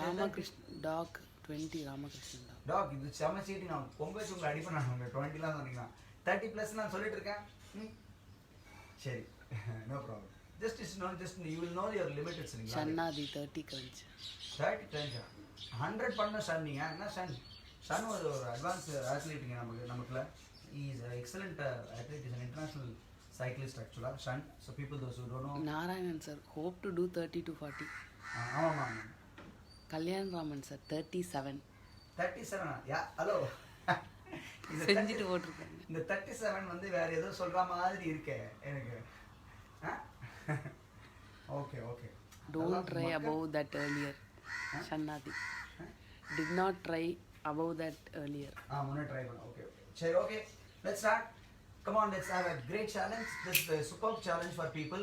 ராமகிருஷ்ணன் டாக் 20. ராமகிருஷ்ணன் டாக் இது செம சீட்டி. நான் பொங்க வச்சு உங்களை அடிப்பேன். நான் 20லாம் சொன்னீங்கன்னா 30+ நான் சொல்லிட்டு இருக்கேன். சரி, no problem. Just you will know your limits. ஷன்னாதி 30 crunch. 30 crunch 100 பண்ண ஷன். நீங்கள் என்ன ஷன் ஒரு அட்வான்ஸ் ஆத்லீட்டுங்க. நமக்குள்ள is excellent athlete. Is an international cyclist ஆக்சுவலாக Shan. So people those who don't know. Narayanan sir hope to do 30 to 40. ஆமாம். Kalyan Raman sir 37. 37? Yeah hello. செஞ்சுட்டு போட்டிருக்காங்க. இந்த 37 வந்து வேற ஏதோ சொல்கிற மாதிரி இருக்கே எனக்கு. Okay. Don't try above that earlier. Shannadi. Did not try above that earlier. முன்னே ட்ரை பண்ண. சரி, okay. Let's start. Come on, let's have a great challenge. This is a superb challenge for people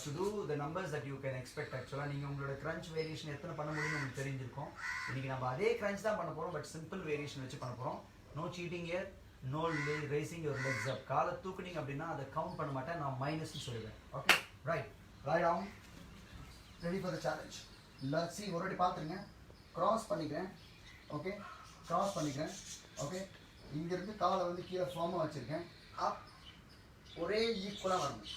to do the numbers that you can expect. Actually, நீங்கள் உங்களோட crunch variation எத்தனை பண்ண முடியும்னு உங்களுக்கு தெரிஞ்சிருக்கும். இன்னைக்கு நம்ம அதே crunch தான் பண்ண போகிறோம், பட் சிம்பிள் வேரியேஷன் வச்சு பண்ண போகிறோம். No cheating here, no raising your legs up. காலை தூக்குனீங்க அப்படின்னா அதை கவுண்ட் பண்ண மாட்டேன், நான் மைனஸ்னு சொல்லுவேன். Okay, right. lie down. Ready for the challenge. Let's see. ஒரு வாட்டி பார்த்துருங்க. க்ராஸ் பண்ணிக்கிறேன். ஓகே, க்ராஸ் பண்ணிக்கிறேன். ஓகே, இங்கேருந்து காலை வந்து கீழே ஃபார்மாக வச்சுருக்கேன். அப் ஒரே ஈக்குவலாக வரணும்.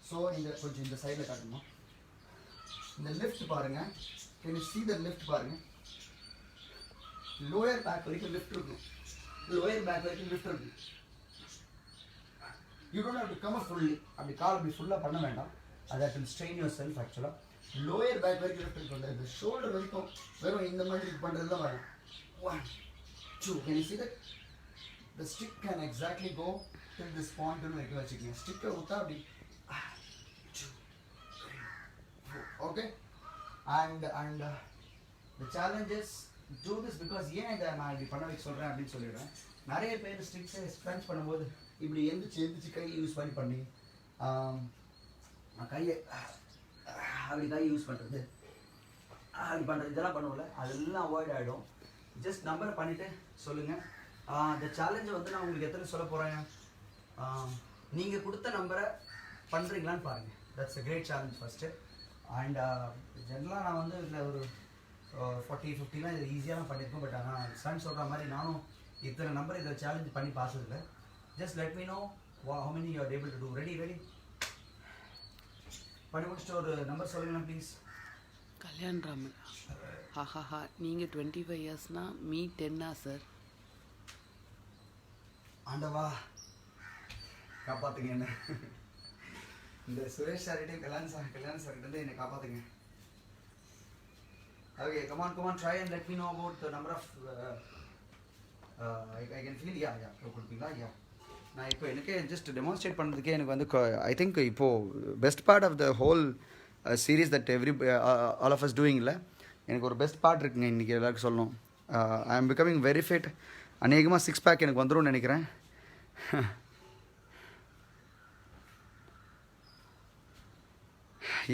ஸோ கொஞ்சம் இந்த சைடில் காட்டணுமா? இந்த லிஃப்ட் பாருங்கள். Can you see the lift பாருங்கள். லோயர் பேக் வரைக்கும் லிஃப்ட் இருக்கும். லோயர் பேக் வரைக்கும் லிஃப்ட் இருக்கு. You don't have to come up fully. அப்படி கால் அப்படி ஃபுல்லாக பண்ண வேண்டாம். that will strain yourself actually. Lower back வரைக்கும் லிஃப்ட் இருக்கு. இந்த ஷோல்டர் வரைக்கும் வெறும் இந்த மாதிரி பண்ணுறது தான் வரும். 1 2. Can you see that? The stick can exactly go till this point வரைக்கும் வச்சுக்கோங்க. ஸ்டிக்கை விட்டா அப்படி 2 3 4. Okay, and the challenge is do this because ஏன் இதை நான் இப்படி பண்ண வைக்க சொல்கிறேன் அப்படின்னு சொல்லிடுறேன். நிறைய பேர் ஸ்ட்ரிக்ஸை ஸ்க்ரன்ச் பண்ணும்போது இப்படி எந்திரிச்சு கை யூஸ் பண்ணி கையை அப்படி கை யூஸ் பண்ணுறது அப்படி பண்ணுறது இதெல்லாம் பண்ணுவோம்ல, அதெல்லாம் அவாய்ட் ஆகிடும். ஜஸ்ட் நம்பரை பண்ணிவிட்டு சொல்லுங்கள். இந்த சேலஞ்சை வந்து நான் உங்களுக்கு எத்தனை சொல்ல போகிறேன், நீங்கள் கொடுத்த நம்பரை பண்ணுறீங்களான்னு பாருங்கள். That's a great challenge first. And ஜென்ரலாக நான் வந்து இதில் ஒரு 40-50 இது ஈஸியாக பண்ணியிருக்கோம். பட் ஆனால் சன் சொல்கிற மாதிரி நானும் இத்தனை நம்பர் இதை சேலஞ்ச் பண்ணி பார்த்ததில்லை. Just let me know how many you are able to do. Ready பண்ணி முடிச்சுட்டு ஒரு நம்பர் சொல்லுங்களேன் ப்ளீஸ். கல்யாண் ராமன், ஹஹஹா, நீங்கள் 25 இயர்ஸ்னா மீ 10 சார்? ஆண்டவா காப்பாற்றுங்க என்ன. இந்த சுரேஷ் சார்கிட்டையும் கல்யாண் சார்கிட்ட என்னை காப்பாற்றுங்க. Okay, come on, try and let me know about the number of I can feel, yeah, கொடுப்பீங்களா? yeah. நான் இப்போ எனக்கு ஜஸ்ட் டெமான்ஸ்ட்ரேட் பண்ணுறதுக்கே எனக்கு வந்து ஐ திங்க் இப்போது best part of the whole series that all of us டூயிங்கில் எனக்கு ஒரு பெஸ்ட் பார்ட் இருக்குங்க இன்றைக்கி எல்லாருக்கும் சொல்லணும். ஐ ஆம் பிகமிங் வெரி ஃபிட். அநேகமாக 6 பேக் எனக்கு வந்துடும் நினைக்கிறேன்.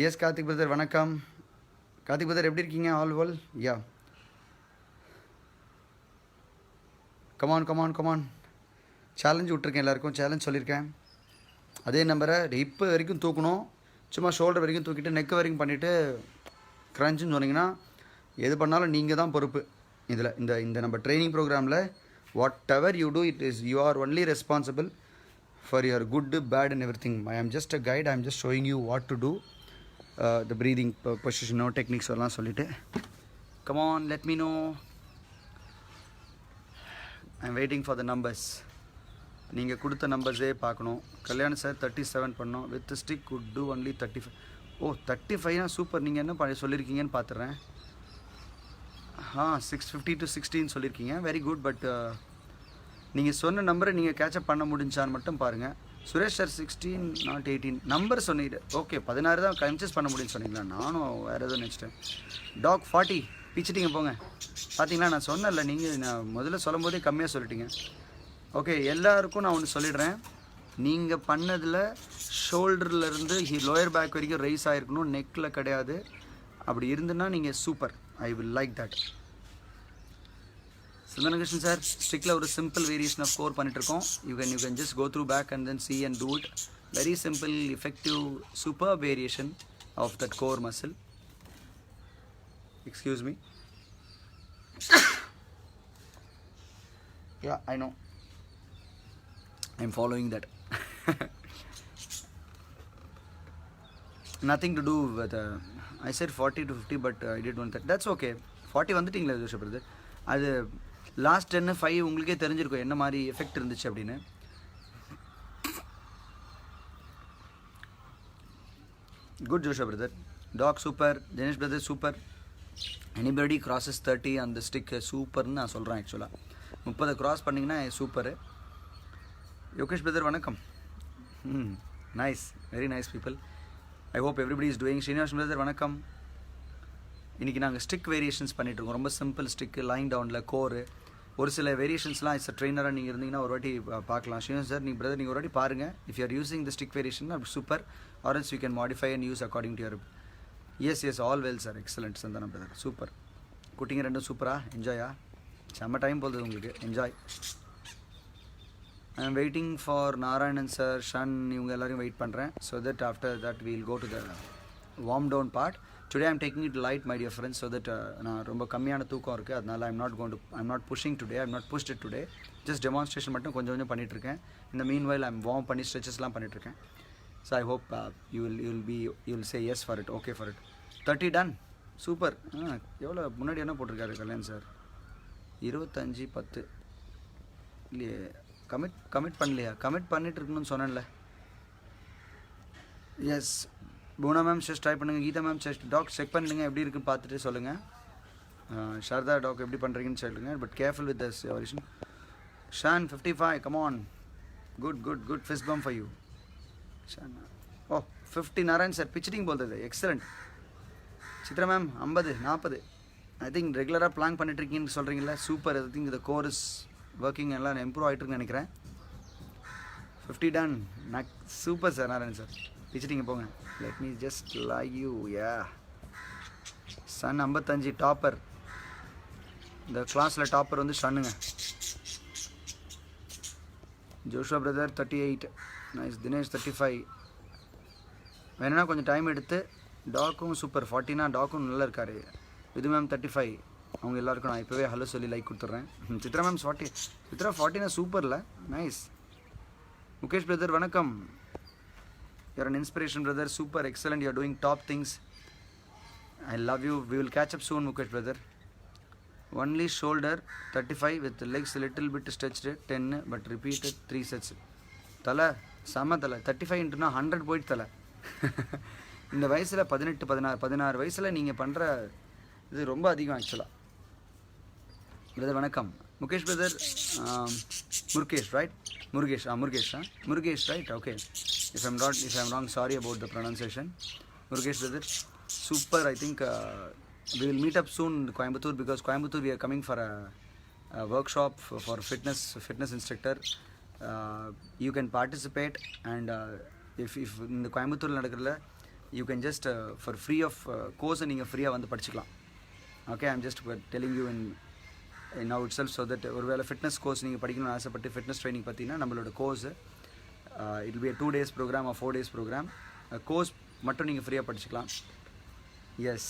எஸ் கார்த்திக் பிரதர் வணக்கம். கார்த்திக் பிரதர் எப்படி இருக்கீங்க? All yeah. கமான் சேலஞ்சு விட்ருக்கேன் எல்லாருக்கும், சேலஞ்ச் சொல்லியிருக்கேன். அதே நம்பரை ஹிப்பு வரைக்கும் தூக்கணும், சும்மா ஷோல்டர் வரைக்கும் தூக்கிட்டு நெக் வரைக்கும் பண்ணிவிட்டு க்ரன்ச்சுன்னு சொன்னீங்கன்னா எது பண்ணாலும் நீங்கள் தான் பொறுப்பு. இதில் இந்த நம்ம ட்ரைனிங் ப்ரோக்ராமில் whatever you do it is you are only responsible for your good bad and everything. I am just a guide. I am just showing you what to do. The breathing பொசிஷனோ techniques எல்லாம் சொல்லிவிட்டு come on let me know. I am waiting for the numbers. நீங்கள் கொடுத்த நம்பர்ஸே பார்க்கணும். Kalyanam sir 37 பண்ணோம் with stick good to only 35. Oh 35 super. நீங்கள் என்ன சொல்லியிருக்கீங்கன்னு பார்த்துட்றேன். 650 to 16 சொல்லியிருக்கீங்க, வெரி குட். பட் நீங்கள் சொன்ன நம்பரை நீங்கள் கேட்சப் பண்ண முடிஞ்சான்னு மட்டும் பாருங்கள். சுரேஷ் சார் 16 not 18 நம்பர் சொன்னீங்க. ஓகே 16 தான் கன்சிஸ் பண்ண முடியும்னு சொன்னீங்களா? நானும் வேறு எதுவும் நினச்சிட்டேன். டாக் 40 பிச்சிட்டிங்க போங்க. பார்த்தீங்களா நான் சொன்னேன்ல, நீங்கள் நான் முதல்ல சொல்லும் போதே கம்மியாக சொல்லிட்டீங்க. ஓகே எல்லாருக்கும் நான் ஒன்று சொல்லிடுறேன். நீங்கள் பண்ணதில் ஷோல்டர்லேருந்து லோயர் பேக் வரைக்கும் ரைஸ் ஆகிருக்கணும், நெக்கில் கிடையாது. அப்படி இருந்துன்னா நீங்கள் super. I will like that. Sundarakrishnan sir ஸ்ட்ரிக்டில் ஒரு சிம்பிள் வேரியேஷன் ஆஃப் கோர் பண்ணிட்டுருக்கோம். You can just go through back and then see and do it. Very simple effective super variation of that core muscle. Excuse me. Yeah, I know. I'm following that. Nothing to do with I said 40 to 50 but I did 130. That's okay. 40 வந்துட்டீங்களா Joseph brother? அது last 10-5 உங்களுக்கே தெரிஞ்சிருக்கும் என்ன மாதிரி effect இருந்துச்சு அப்படின்னு. Good Joseph brother. Dog super. Dinesh brother super. Anybody crosses 30 அந்த stick சூப்பர்னு நான் சொல்கிறேன். ஆக்சுவலாக 30 கிராஸ் பண்ணிங்கன்னா சூப்பரு. யோகேஷ் பிரதர் வணக்கம். Nice, very nice people. I hope everybody is doing. Srinivasan brother வணக்கம். இன்றைக்கி நாங்கள் ஸ்டிக் வேரியேஷன்ஸ் பண்ணிகிட்ருக்கோம். ரொம்ப சிம்பிள் ஸ்டிக்கு, லைங் டவுனில் கோரு. ஒரு சில வேரியேஷன்ஸ்லாம் இஸ் ட்ரெயினராக நீங்கள் இருந்தீங்கன்னா ஒரு வாட்டி பார்க்கலாம். ஸ்ரீனிவாசன் சார் நீங்கள் பிரதர் நீங்கள் ஒரு வாட்டி பாருங்கள். If you are using the stick variation அப்படி super. Or else you can modify and use according to your. Yes all well sir. Excellent Santhanam brother super. குட்டிங்க ரெண்டும் சூப்பரா? என்ஜாயா? செம்ம டைம் போகுது உங்களுக்கு. Enjoy. I am waiting for Narayanan sir, Shan இவங்க எல்லோரையும் வெயிட் பண்ணுறேன். So that after that we'll go to the warm down part. Today I'm taking it light my dear friends. So that நான் ரொம்ப கம்மியான தூக்கம் இருக்குது, அதனால் I'm not pushing today. I'm not pushed it today. Just demonstration மட்டும் கொஞ்சம் பண்ணிகிட்ருக்கேன். இந்த மீன் வைல் ஐம் வார்ம் பண்ணி ஸ்ட்ரெச்சஸ்லாம் பண்ணிகிட்ருக்கேன். So I hope you will say yes for it, okay for it. 30 ton super. எவ்வளோ முன்னாடி என்ன போட்டிருக்காரு கல்யாண் சார்? 25-10 இல்லையே. கமிட் பண்ணலையா? கமிட் பண்ணிட்டு இருக்கணும்னு சொன்னேன்ல. எஸ் பூனா மேம் செஸ் ட்ரை பண்ணுங்கள். கீதா மேம் செஸ் டாக் செக் பண்ணிடுங்க, எப்படி இருக்குன்னு பார்த்துட்டு சொல்லுங்கள். ஷாரதா டாக் எப்படி பண்ணுறீங்கன்னு சொல்லுங்கள். But careful with this variation. Shan 55 come on. Good fist bump for you Shan. Oh 50 Narayan sir பிச்சிட்டிங் போல்றது excellent. Chitra ma'am 50-40 I think ரெகுலராக பிளான் பண்ணிட்டுருக்கீங்கன்னு சொல்கிறீங்களா, சூப்பர். ஐ திங்க் இந்த கோர்ஸ் ஒர்க்கிங் எல்லாம் இம்ப்ரூவ் ஆகிட்டுருக்குன்னு நினைக்கிறேன். 50 டன். நான் சூப்பர் சார், நாராயண் சார், பிச்சிட்டிங்க போங்க. Let me just like you. Yeah Shan 55 topper. இந்த கிளாஸில் டாப்பர் வந்து சன்னுங்க. Joshua brother 38. நைஸ். தினேஷ் 35. வேணுன்னா கொஞ்சம் டைம் எடுத்து. டாக்கும் சூப்பர் 40னா டாக்கும் நல்லா இருக்காரு. விது மேம் 35. அவங்க எல்லாருக்கும் நான் இப்போவே ஹலோ சொல்லி லைக் கொடுத்துட்றேன். சித்ரா மேம் 40. சித்ரா 40னா சூப்பரில். நைஸ். முகேஷ் பிரதர் வணக்கம். You're an inspiration brother. Super, excellent. You're doing top things. I love you. We will catch up soon Mukesh brother. Only shoulder 35 with legs little bit stretched 10 but repeated 3 sets. தலை செம்ம தலை. 35 இன்ட்டுனா 100 போயிட்டு தலை. இந்த வயசில் 18 16 வயசில் நீங்கள் பண்ணுற இது ரொம்ப அதிகம் ஆக்சுவலாக. பிரதர் வணக்கம். Mukesh brother. Murugesh right? Murugesh right? Okay. If I'm wrong, sorry about the pronunciation. Murugesh brother super. I think we will meet up soon in Coimbatore, because Coimbatore we are coming for a workshop for fitness instructor. You can participate, and if in the Coimbatore nadakradla you can just for free of course neenga free ah vandu padichikalam. Okay, I'm just telling you in now itself, so that ஒரு வேளை fitness course நீங்கள் படிக்கணும்னு ஆசைப்பட்டு fitness training பார்த்தீங்கன்னா நம்மளோட course it will be a 2 days program or 4 days program. Course மட்டும் நீங்கள் ஃப்ரீயாக படிச்சுக்கலாம். S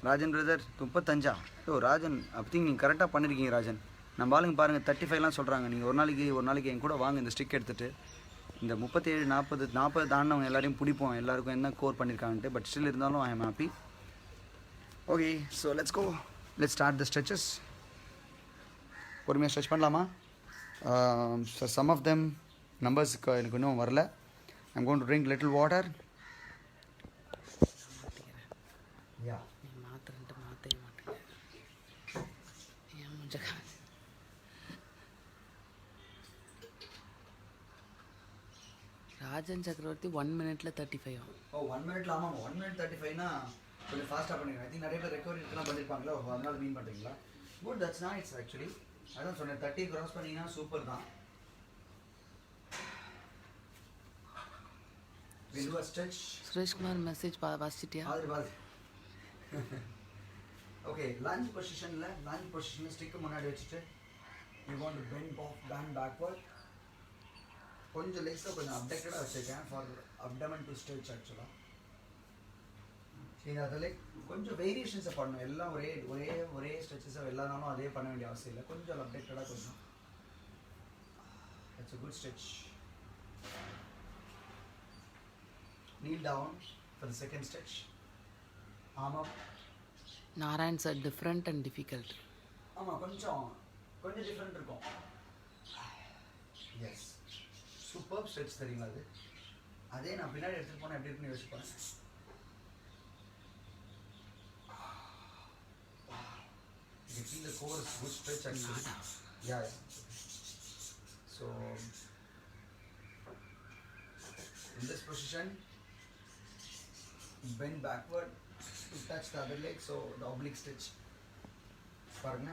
Rajan brother 35. ராஜன் அப்படி நீங்கள் கரெக்டாக பண்ணியிருக்கீங்க ராஜன். நம்ம ஆளுங்க பாருங்கள் 35லாம் சொல்கிறாங்க. நீங்கள் ஒரு நாளைக்கு என் கூட வாங்க, இந்த ஸ்டிக் எடுத்துகிட்டு. இந்த 37 40 தாண்டவங்க எல்லாரையும் பிடிப்போம், எல்லாருக்கும் என்ன கோர் பண்ணியிருக்காங்கன்ட்டு. பட் ஸ்டில் இருந்தாலும் I am happy. Okay, so let's go. Let's start the stretches. பொறுமையாக ஸ்ட்ரெச் பண்ணலாமா? சம் ஆஃப் தெம் நம்பர்ஸுக்கு எனக்கு இன்னும் வரல. I'm going to drink little water. Yeah Rajan Chakravarthy 1 minute 35. O 1 minute ஆமாம். 1 minute 35னா கொஞ்சம் ஃபாஸ்ட்டாக பண்ணிடுங்க. ஐ திங்க் நிறைய பேர் ரெக்கவரி இதெல்லாம் பண்ணியிருப்பாங்களோ, அதனால மீன் பண்ணுறீங்களா? Good, that's nice actually. அதான் சொன்னேன் 30 கிராஸ் பண்ணிங்கன்னா சூப்பர் தான். We'll do a stretch. Sureshkumar message வாசிச்சிட்டியா? அது ஓகே. லஞ்ச் பொசிஷனில் ஸ்டிக்கு முன்னாடி வச்சுட்டு you want to bend backward. கொஞ்சம் லெக்ஸை கொஞ்சம் அப்டக்டடாக வச்சுருக்கேன் ஃபார் அப்டமன் டு ஸ்ட்ரெச் ஆக்சுவலாக. சரி, அதில் கொஞ்சம் வேரியேஷன்ஸை பண்ணணும். எல்லாம் ஒரே ஸ்ட்ரெச்சஸை எல்லா நாளும் அதே பண்ண வேண்டிய அவசியம் இல்லை. கொஞ்சம் அப்டக்டடாக கொஞ்சம். It's a good stretch. Kneel down for the second stretch. Arm up. Narayan sir different and difficult. ஆமாம், கொஞ்சம் டிஃப்ரெண்ட் இருக்கும். எஸ், சூப்பர் ஸ்ட்ரெச் தெரியுங்களா? அதே நான் பின்னாடி எடுத்துகிட்டு போனால் எப்படி இருக்குன்னு யோசிச்சு பாருங்க. You feel the core is good stretch actually. Yeah. So in this position, bend backward to touch the other leg, so the oblique stretch. பாருங்க,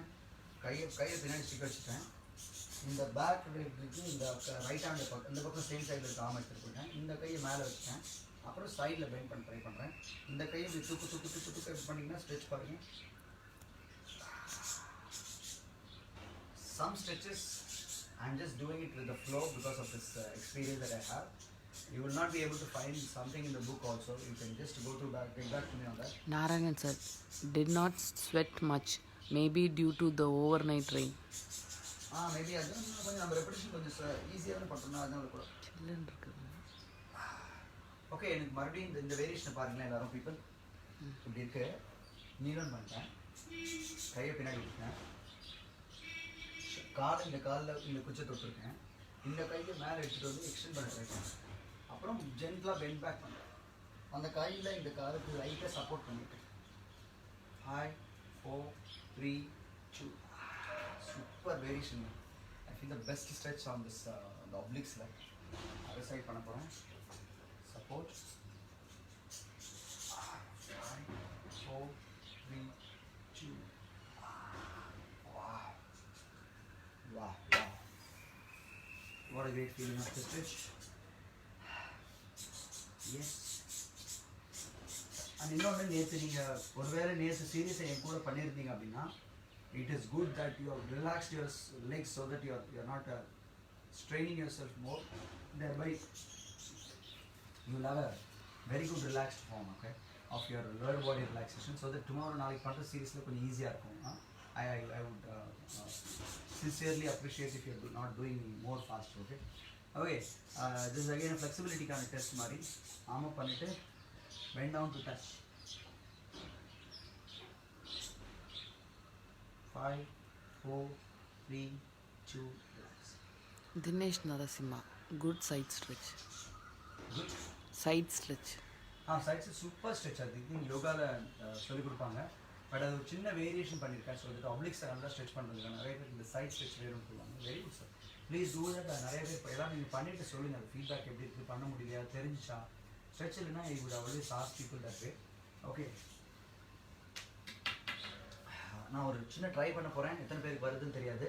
கையை பின்னாடி ஸ்டிக் வச்சுட்டேன். இந்த பேக் இந்த ரைட் ஹேண்ட் பக்கம், இந்த பக்கம் சேம் சைடில் இருக்க ஆம் எடுத்துகிட்டு போயிட்டேன். இந்த கையை மேலே வச்சுட்டேன். அப்புறம் சைடில் பெண்ட் பண்ண ட்ரை பண்ணுறேன். இந்த கையை இப்படி தூக்கு பண்ணிங்கன்னா ஸ்ட்ரெச் பாருங்க. Some stretches I'm just doing it with the flow because of this experience that I have. You will not be able to find something in the book also. You can just go to get back to me on that. Narayan sir did not sweat much, maybe due to the overnight rain. Maybe அதான் கொஞ்சம் நம்ம repetition கொஞ்சம் ஈஸியாக பண்ணுறோம்னா அதனால கூட சில்லுன்னு இருக்குது. ஓகே, எனக்கு மறுபடியும் இந்த வேரியேஷனை பாருங்களேன் எல்லாரும் பீப்புள். இப்படி இருக்கு, நீளம் பண்ணிட்டேன், கையை பின்னாடி விட்டுட்டேன், இந்த காலில் இந்த குச்சை தொட்டிருக்கேன், இந்த கையை மேலே எடுத்துகிட்டு வந்து எக்ஸ்டெண்ட் பண்ண ட்ரை பண்ணேன். அப்புறம் ஜென்டலாக பெண்ட் பேக் பண்ணுறேன். அந்த கையில் இந்த காலுக்கு லைட்டாக சப்போர்ட் பண்ணிட்டு 5 4 3 2. Super variation. I feel the best stretch on this அந்த ஒப்ளிக்ஸில். அதை சைட் பண்ண போகிறேன். Support 5 4 3 2. got a great feeling of the stitch. Yes. And இன்னொன்று நேற்று நீங்கள் ஒருவேளை நேற்று சீரியஸை என் கூட பண்ணியிருந்தீங்க அப்படின்னா it is good that you have relaxed your legs so that you are not straining yourself more, thereby you will have a very good relaxed form, okay, of your lower body relaxation, so that tomorrow நாளைக்கு பண்ணுற சீரியஸில் கொஞ்சம் ஈஸியாக இருக்கும். I would sincerely appreciate if you are not doing more fast, okay. Okay, this is again a flexibility kind of test மாதிரி arm up பண்ணிட்டு bend down to touch. 5, 4, 3, 2, relax. Dinesh Narasimha, good side stretch. Good. Side stretch. Sides super stretch. அது think யோகாவில் சொல்லிக் கொடுப்பாங்க. But அது ஒரு சின்ன variation பண்ணியிருக்கேன். ஸோ அது ஆப்ளிக்ஸை நல்லா ஸ்ட்ரெச் பண்ணுறதுக்கு நிறைய பேர் இந்த சைட் ஸ்ட்ரெச் வேணும்னு சொல்லுவாங்க. Very good sir, please do that. நிறைய பேர் எல்லாம் நீங்கள் பண்ணிவிட்டு சொல்லுங்கள் அது ஃபீட்பேக் எப்படி இருக்குது, பண்ண முடியலையா, தெரிஞ்சிச்சா. ஸ்ட்ரெச் இல்லைன்னா I would always ask people that way. Okay, நான் ஒரு சின்ன ட்ரை பண்ண போகிறேன். எத்தனை பேருக்கு வருதுன்னு தெரியாது.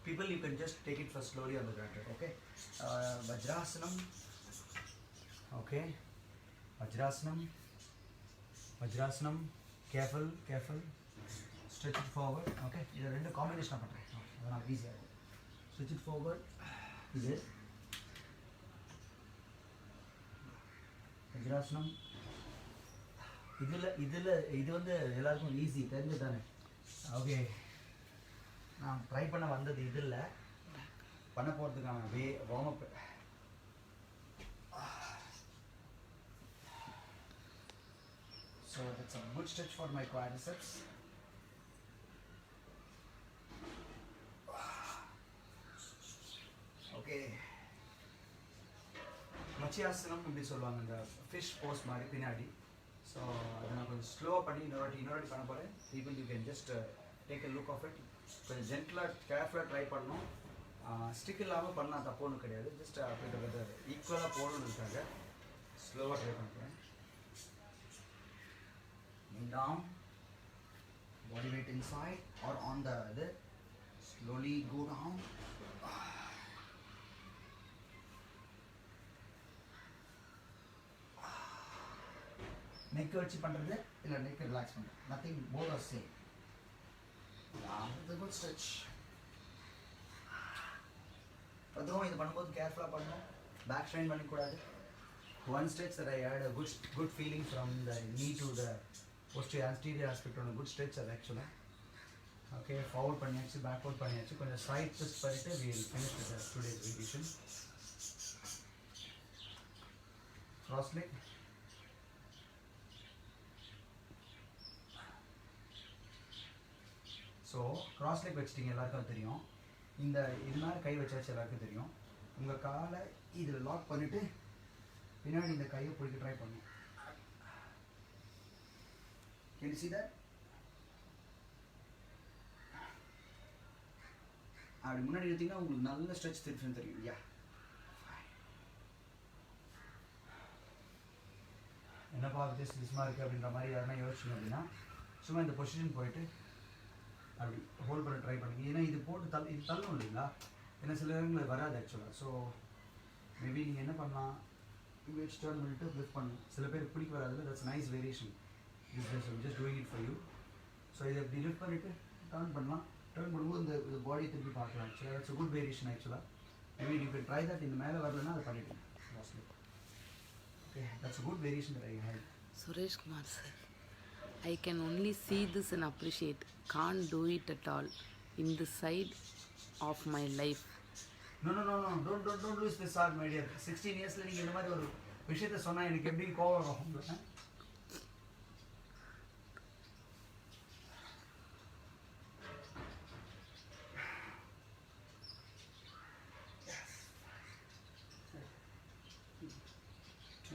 People you can just take it first slowly on the granted. Okay, vajrasana. Okay, vajrasana, vajrasana. Careful careful. Stretch it forward. Okay, இதை ரெண்டு காம்பினேஷனாக பண்ணுறேன். அதனால் ஈஸியாக இருக்கும். Stretch it forward. இது வஜ்ராசனம். இது வந்து எல்லாருக்கும் ஈஸி தெரிஞ்சு தானே. ஓகே, நான் ட்ரை பண்ண வந்தது இது இல்லை, பண்ண போகிறதுக்கான warm up. So that's a good stretch for my quadriceps. Okay. மச்சியாசனம் அப்படி சொல்லுவாங்க, இந்த ஃபிஷ் போஸ் மாதிரி பின்னாடி. ஸோ அதை நான் கொஞ்சம் ஸ்லோவாக பண்ணி இன்னொரு பண்ண போகிறேன். People you can just take a look of it. கொஞ்சம் ஜென்டலாக கேர்ஃபுல்லாக ட்ரை பண்ணணும். ஸ்டிக் இல்லாமல் பண்ணலாம், தப்பு ஒன்றும் கிடையாது. ஜஸ்ட் அப்படி ஈக்குவலாக போடணுன்றதுக்காக ஸ்லோவாக ட்ரை பண்ணுறேன். Down, body weight inside or on the other. Slowly go down. Neck வச்சு பண்றது இல்ல neck ரிலாக்ஸ் பண்றது, nothing both are same. That's a good stretch. அதுவும் இது பண்ணும்போது கேர்ஃபுல்லாக பண்ணணும், பேக் ஸ்ட்ரெயின் பண்ணிக்கூடாது. One stretch that I had a good feeling from the knee to the posterior anterior aspect on a good stretch அது actually. Okay, forward பண்ணியாச்சு, backward பண்ணியாச்சு. கொஞ்சம் side twist பண்ணிட்டு we will finish with the today's revision. Cross leg. So cross leg வச்சுட்டிங்க, எல்லாருக்கும் தெரியும். இந்த இது மாதிரி கை வச்சாச்சு, எல்லாருக்கும் தெரியும். உங்கள் காலை இதில் லாக் பண்ணிவிட்டு பின்னாடி இந்த கையை பிடிக்க ட்ரை பண்ணும். Can you see that? அப்படி முன்னாடி எடுத்தீங்கன்னா உங்களுக்கு நல்ல ஸ்ட்ரெச் தெரியும் தெரியும். யா, என்னப்பா வித்தியாசமாக இருக்குது அப்படின்ற மாதிரி யாருன்னா யோசிச்சிங்க அப்படின்னா சும்மா இந்த பொசிஷன் போயிட்டு அப்படி ஹோல்ட் பண்ண ட்ரை பண்ணுங்க. ஏன்னா இது போட்டு இது தள்ளணும் இல்லைங்களா, ஏன்னா சில நேரங்கள் வராது ஆக்சுவலாக. ஸோ மேபி நீங்கள் என்ன பண்ணலாம், இங்கே டர்ன் பண்ணிட்டு லிஃப்ட் பண்ணணும். சில பேருக்கு பிடிக்க வராது, that's nice variation. Just doing it for you. So இதை இப்படி லிஃப்ட் பண்ணிவிட்டு டர்ன் பண்ணலாம். டர்ன் பண்ணும்போது இந்த பாடி திருப்பி பார்க்கலாம். ஆக்சுவலாக தட்ஸ் குட் வேரியேஷன் ஆக்சுவலாக. Maybe you can try that. இந்த மேலே வரலன்னா அதை பண்ணிவிடுங்க. Okay, that's good variation that I had. Suresh Kumar sir, I can only see this and appreciate. Can't do it at all in the side of my life. No, don't lose this heart, my dear. 16 yearsல நீங்க இந்த மாதிரி ஒரு விஷயத்தை சொன்னா எனக்கு எப்படி கோவம் வரும்?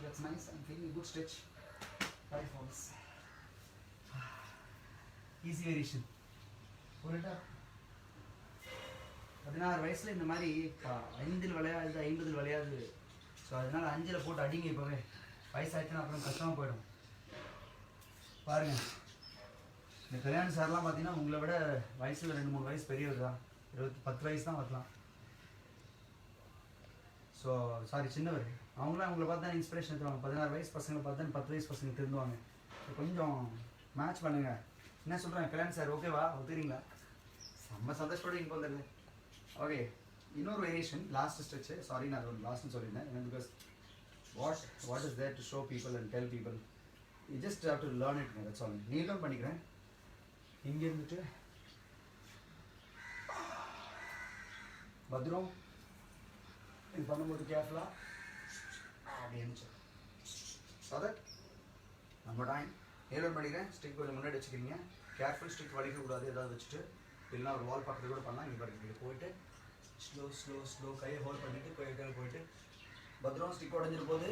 That's nice. I'm feeling a good stretch. Right forms. Easy variation. புரியுதா? 16 வயசுல இந்த மாதிரி 5 விளையாது 50 விளையாது. ஸோ அதனால 5ல் போட்டு அடிங்க. இப்போவே வயசாச்சுன்னா அப்புறம் கஷ்டமாக போயிடும். பாருங்கள், இந்த கல்யாண சார்லாம் பார்த்தீங்கன்னா உங்களை விட வயசில் 2-3 வயசு பெரியவர் தான். 10 வயசு தான் வரலாம். ஸோ சாரி சின்னவர், அவங்களாம் அவங்கள பார்த்தா இன்ஸ்பிரேஷன் எடுத்துவாங்க. 16 வயசு பசங்களை பார்த்தா 10 வயசு பசங்க திருந்துவாங்க. கொஞ்சம் மேட்ச் பண்ணுங்க. என்ன சொல்கிறேன் கல்யாண் சார், ஓகேவா ஒத்துக்கிறீங்களா? செம்ம சந்தோஷத்தோடு இங்கே வந்துடுது. ஓகே, இன்னொரு வேரியேஷன் லாஸ்ட் ஸ்ட்ரெச்சு. சாரி நான் ஒரு லாஸ்ட்னு சொல்லியிருந்தேன். ஏன்னா because what is there to show people and tell people, you just have to learn it. That's all. நீங்களும் பண்ணிக்கிறேன். இங்கே இருந்துட்டு பத்ரம் இது பண்ணும்போது கேர்ஃபுல்லாக அப்படி இருந்துச்சு. ஸோ தட் நம்ம டைம் நீங்களும் பண்ணிக்கிறேன். ஸ்டிக் கொஞ்சம் முன்னாடி வச்சுக்கிறீங்க. கேர்ஃபுல், ஸ்டிக் வலிக்கக்கூடாது. ஏதாவது வச்சுட்டு இல்லைன்னா ஒரு வால் பக்கத்தில் கூட பண்ணலாம். இங்கே பாருங்க, போயிட்டு ஸ்லோ கையை ஹோல்ட் பண்ணிவிட்டு போயிட்டு பத்ரம் ஸ்டிக் உடஞ்சிட்டு போது.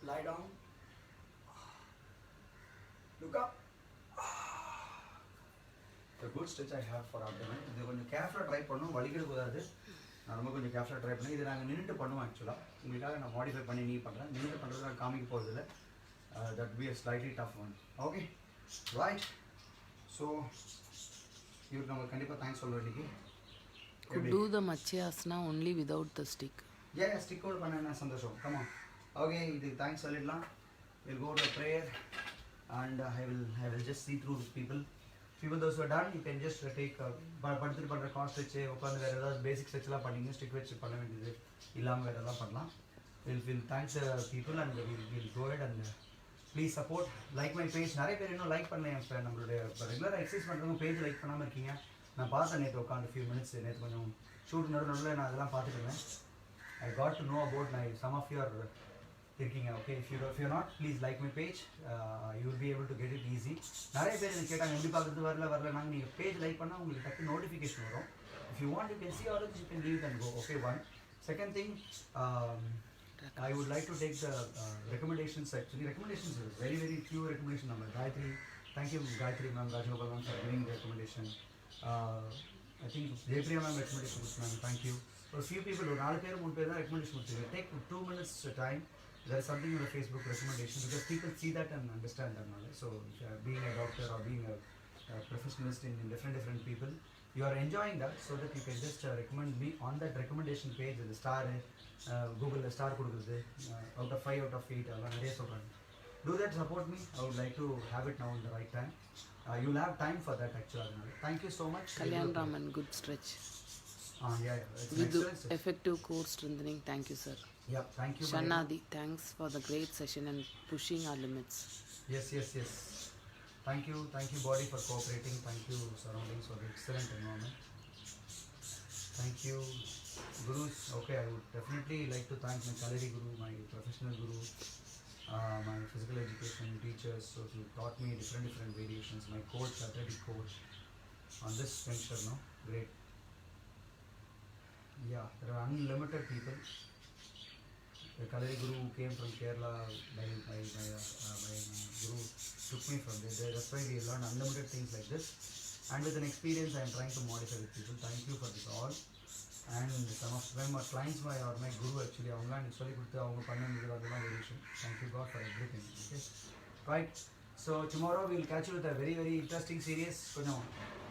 lie down, look up. The good stretch I have for abdomen. இது கொஞ்சம் கேர்ஃபுல்லாக ட்ரை பண்ணணும், வலிக்கக்கூடாது. நான் ரொம்ப கொஞ்சம் கேர்ஃபுல்லாக ட்ரை பண்ணேன். இது நாங்கள் நின்றுட்டு பண்ணுவோம். ஆக்சுவலாக உங்களுக்காக நான் மாடிஃபை பண்ணி பண்ணுறேன். நின்றுட்டு பண்ணுறது நான் காமிக்க போகிறதில்ல. That be a slightly tough one. Okay, right. So இவருக்கு நம்ம கண்டிப்பாக தேங்க்ஸ் சொல்ல வேண்டியது. Could do the Matsuyasana only without the stick. Yeah, stick out பண்ண சந்தோஷம். Come on. Okay, இது தேங்க்ஸ் சொல்லிடலாம். We'll go to a prayer and I will just see through the people those who are done. You can just take படுத்துட்டு பண்ணுற cost வச்சு உட்காந்து வேறு ஏதாவது பேசிக் ஸ்ட்ரெச்லாம் பண்ணிங்க. ஸ்டிக் வச்சு பண்ண வேண்டியது இல்லாமல் வேறு எதாவது பண்ணலாம். We'll thanks the people and we'll go ahead and please support, like my page. நிறைய பேர் இன்னும் லைக் பண்ணல. நம்மளுடைய ரெகுலராக எக்ஸசைஸ் பண்ணுறவங்க பேஜ் லைக் பண்ணாமல் இருக்கீங்க. நான் பார்த்தேன் நேற்று உட்காந்து ஃபியூ மினிட்ஸ். நேற்று கொஞ்சம் ஷூட் நடுவில் நான் அதெல்லாம் பார்த்துருந்தேன். I got to know about some of you are thinking, okay, if you're not, please like my page. You will be able to get it easy. நிறைய பேர் எனக்கு கேட்டாங்க எப்படி பார்க்குறது வரல நாங்கள் நீங்கள் பேஜ் லைக் பண்ணால் உங்களுக்கு டக்கு நோட்டிஃபிகேஷன் வரும். If you want, you can see all of this, you can leave it and go. Okay, one. Second thing, I would like to take the recommendations. Actually, recommendations is very few recommendations. Gayatri, thank you Gayatri ma'am, Rajagopal ma'am for giving the recommendation. I think Jaypriya ma'am recommendation was ma'am, thank you. For few people, ஒரு 4 பேர் 3 பேர் தான் recommendation கொடுத்துருக்கேன். Take 2 minutes time. There is something in the Facebook recommendation because people see that and understand that knowledge. So being a doctor or being a professionalist in different people, you are enjoying that, so that you can just recommend me on that recommendation page. The star Google star கொடுக்குறது out of 5 out of 8 அதெல்லாம் நிறைய சொல்கிறாங்க. Do that, support me. I would like to have it now in the right time. You'll have time for that actually. Thank you so much. Kalyan Raman, good stretch. Yeah. With effective core strengthening. Thank you, sir. Yeah, thank you. Shanadi, thanks for the great session and pushing our limits. Yes. Thank you body for cooperating. Thank you surroundings for the excellent environment. Thank you gurus. Okay, I would definitely like to thank my Kalari Guru, my professional guru, my physical education teachers, so who taught me different variations. My coach, athletic coach, on this venture, no, great. Yeah, there are unlimited people. The Kalari Guru who came from Kerala, my guru took me from there. That's why we learn unlimited things like this. And with an experience, I am trying to modify with people. Thank you for this all. And some of them are clients or my guru actually. Thank you God for everything. Okay, right. So tomorrow we will catch you with a very interesting series.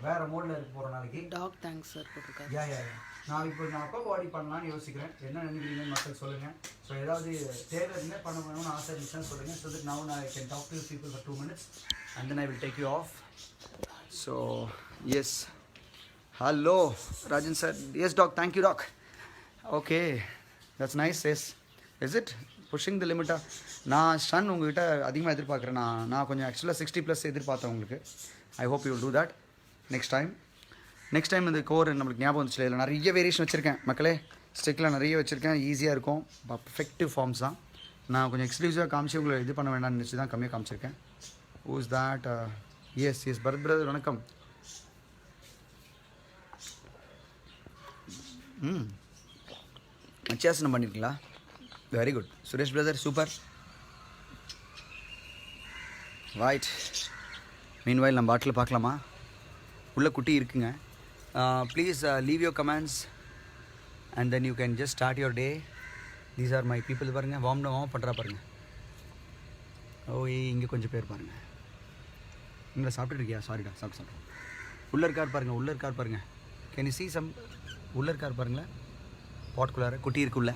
வேற மோட்ல இருக்கு போற நாளைக்கு. Dog thanks sir போட்டுருக்காரு. Yeah. நாளைக்கு நான் அப்போ பாடி பண்ணலாம்னு யோசிக்கிறேன். என்ன நினைக்கிறீங்கன்னு மக்கள் சொல்லுங்க. ஸோ ஏதாவது தேவை இருந்தால் பண்ணணும்னு ஆசை இருந்துச்சுன்னு சொல்லுங்க. So that now I can talk to people for 2 minutes and then I will take you off. So yes. Hello Rajan sir. Yes doc, thank you doc. Okay, that's nice. Yes, is it pushing the limit? நான் stun உங்ககிட்ட அதிகமாக எதிர்பார்க்குறேன். நான் கொஞ்சம் ஆக்சுவலாக 60+ எதிர்பார்த்தேன் உங்களுக்கு. I hope you will do that next time. இந்த கோர் நம்மளுக்கு ஞாபகம் வந்துச்சு. இதில் நிறைய வேரியேஷன் வச்சுருக்கேன் மக்களே. ஸ்டிக்கில் நிறைய வச்சுருக்கேன். ஈஸியாக இருக்கும். பர்ஃபெக்டிவ் ஃபார்ம்ஸ் தான். நான் கொஞ்சம் எக்ஸ்க்ளூசிவாக காமிச்சு உங்களை இது பண்ண வேண்டாம்னு நினச்சி தான் கம்மியாக காமிச்சிருக்கேன். Who's that? Yes Bharath brother வணக்கம். மச்சியாசனம் பண்ணியிருக்கீங்களா? Very good Suresh brother, super. Right, meanwhile நம்ம பாட்டில் பார்க்கலாமா? உள்ள குட்டி இருக்குங்க. Please leave your comments and then you can just start your day. These are my people. பாருங்கள், வார்ம் பண்ணுறா பாருங்கள். இங்கே கொஞ்சம் பேர் பாருங்கள். இங்கே சாப்பிட்டுட்டு இருக்கியா? சாரிடா, சாப்பிட்டு உள்ளே இருக்கார் பாருங்கள். Can you see some? உள்ளே இருக்கார் பாருங்களேன். பாட்குள்ளார குட்டி இருக்குள்ள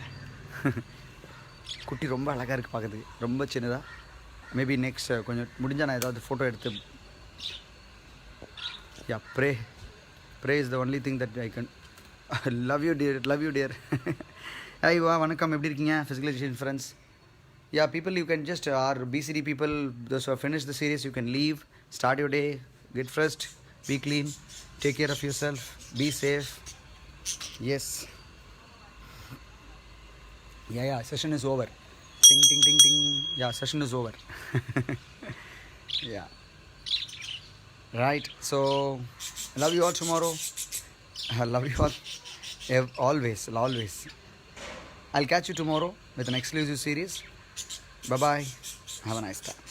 குட்டி ரொம்ப அழகாக இருக்குது பார்க்குறதுக்கு, ரொம்ப சின்னதாக. மேபி நெக்ஸ்ட் கொஞ்சம் முடிஞ்சால் நான் ஏதாவது ஃபோட்டோ எடுத்து. Yeah pray is the only thing that I can. Love you dear. ஐவா வணக்கம், எப்படி இருக்கீங்க physical education friends? Yeah people, you can just or PCD people, those who have finished the series, you can leave, start your day, get fresh, be clean, take care of yourself, be safe. Yes. Yeah, session is over. Ting ting ting ting. Yeah, session is over. Yeah. Right. So love you all tomorrow. I love you all. Always. I'll catch you tomorrow with an exclusive series. Bye bye. Have a nice time.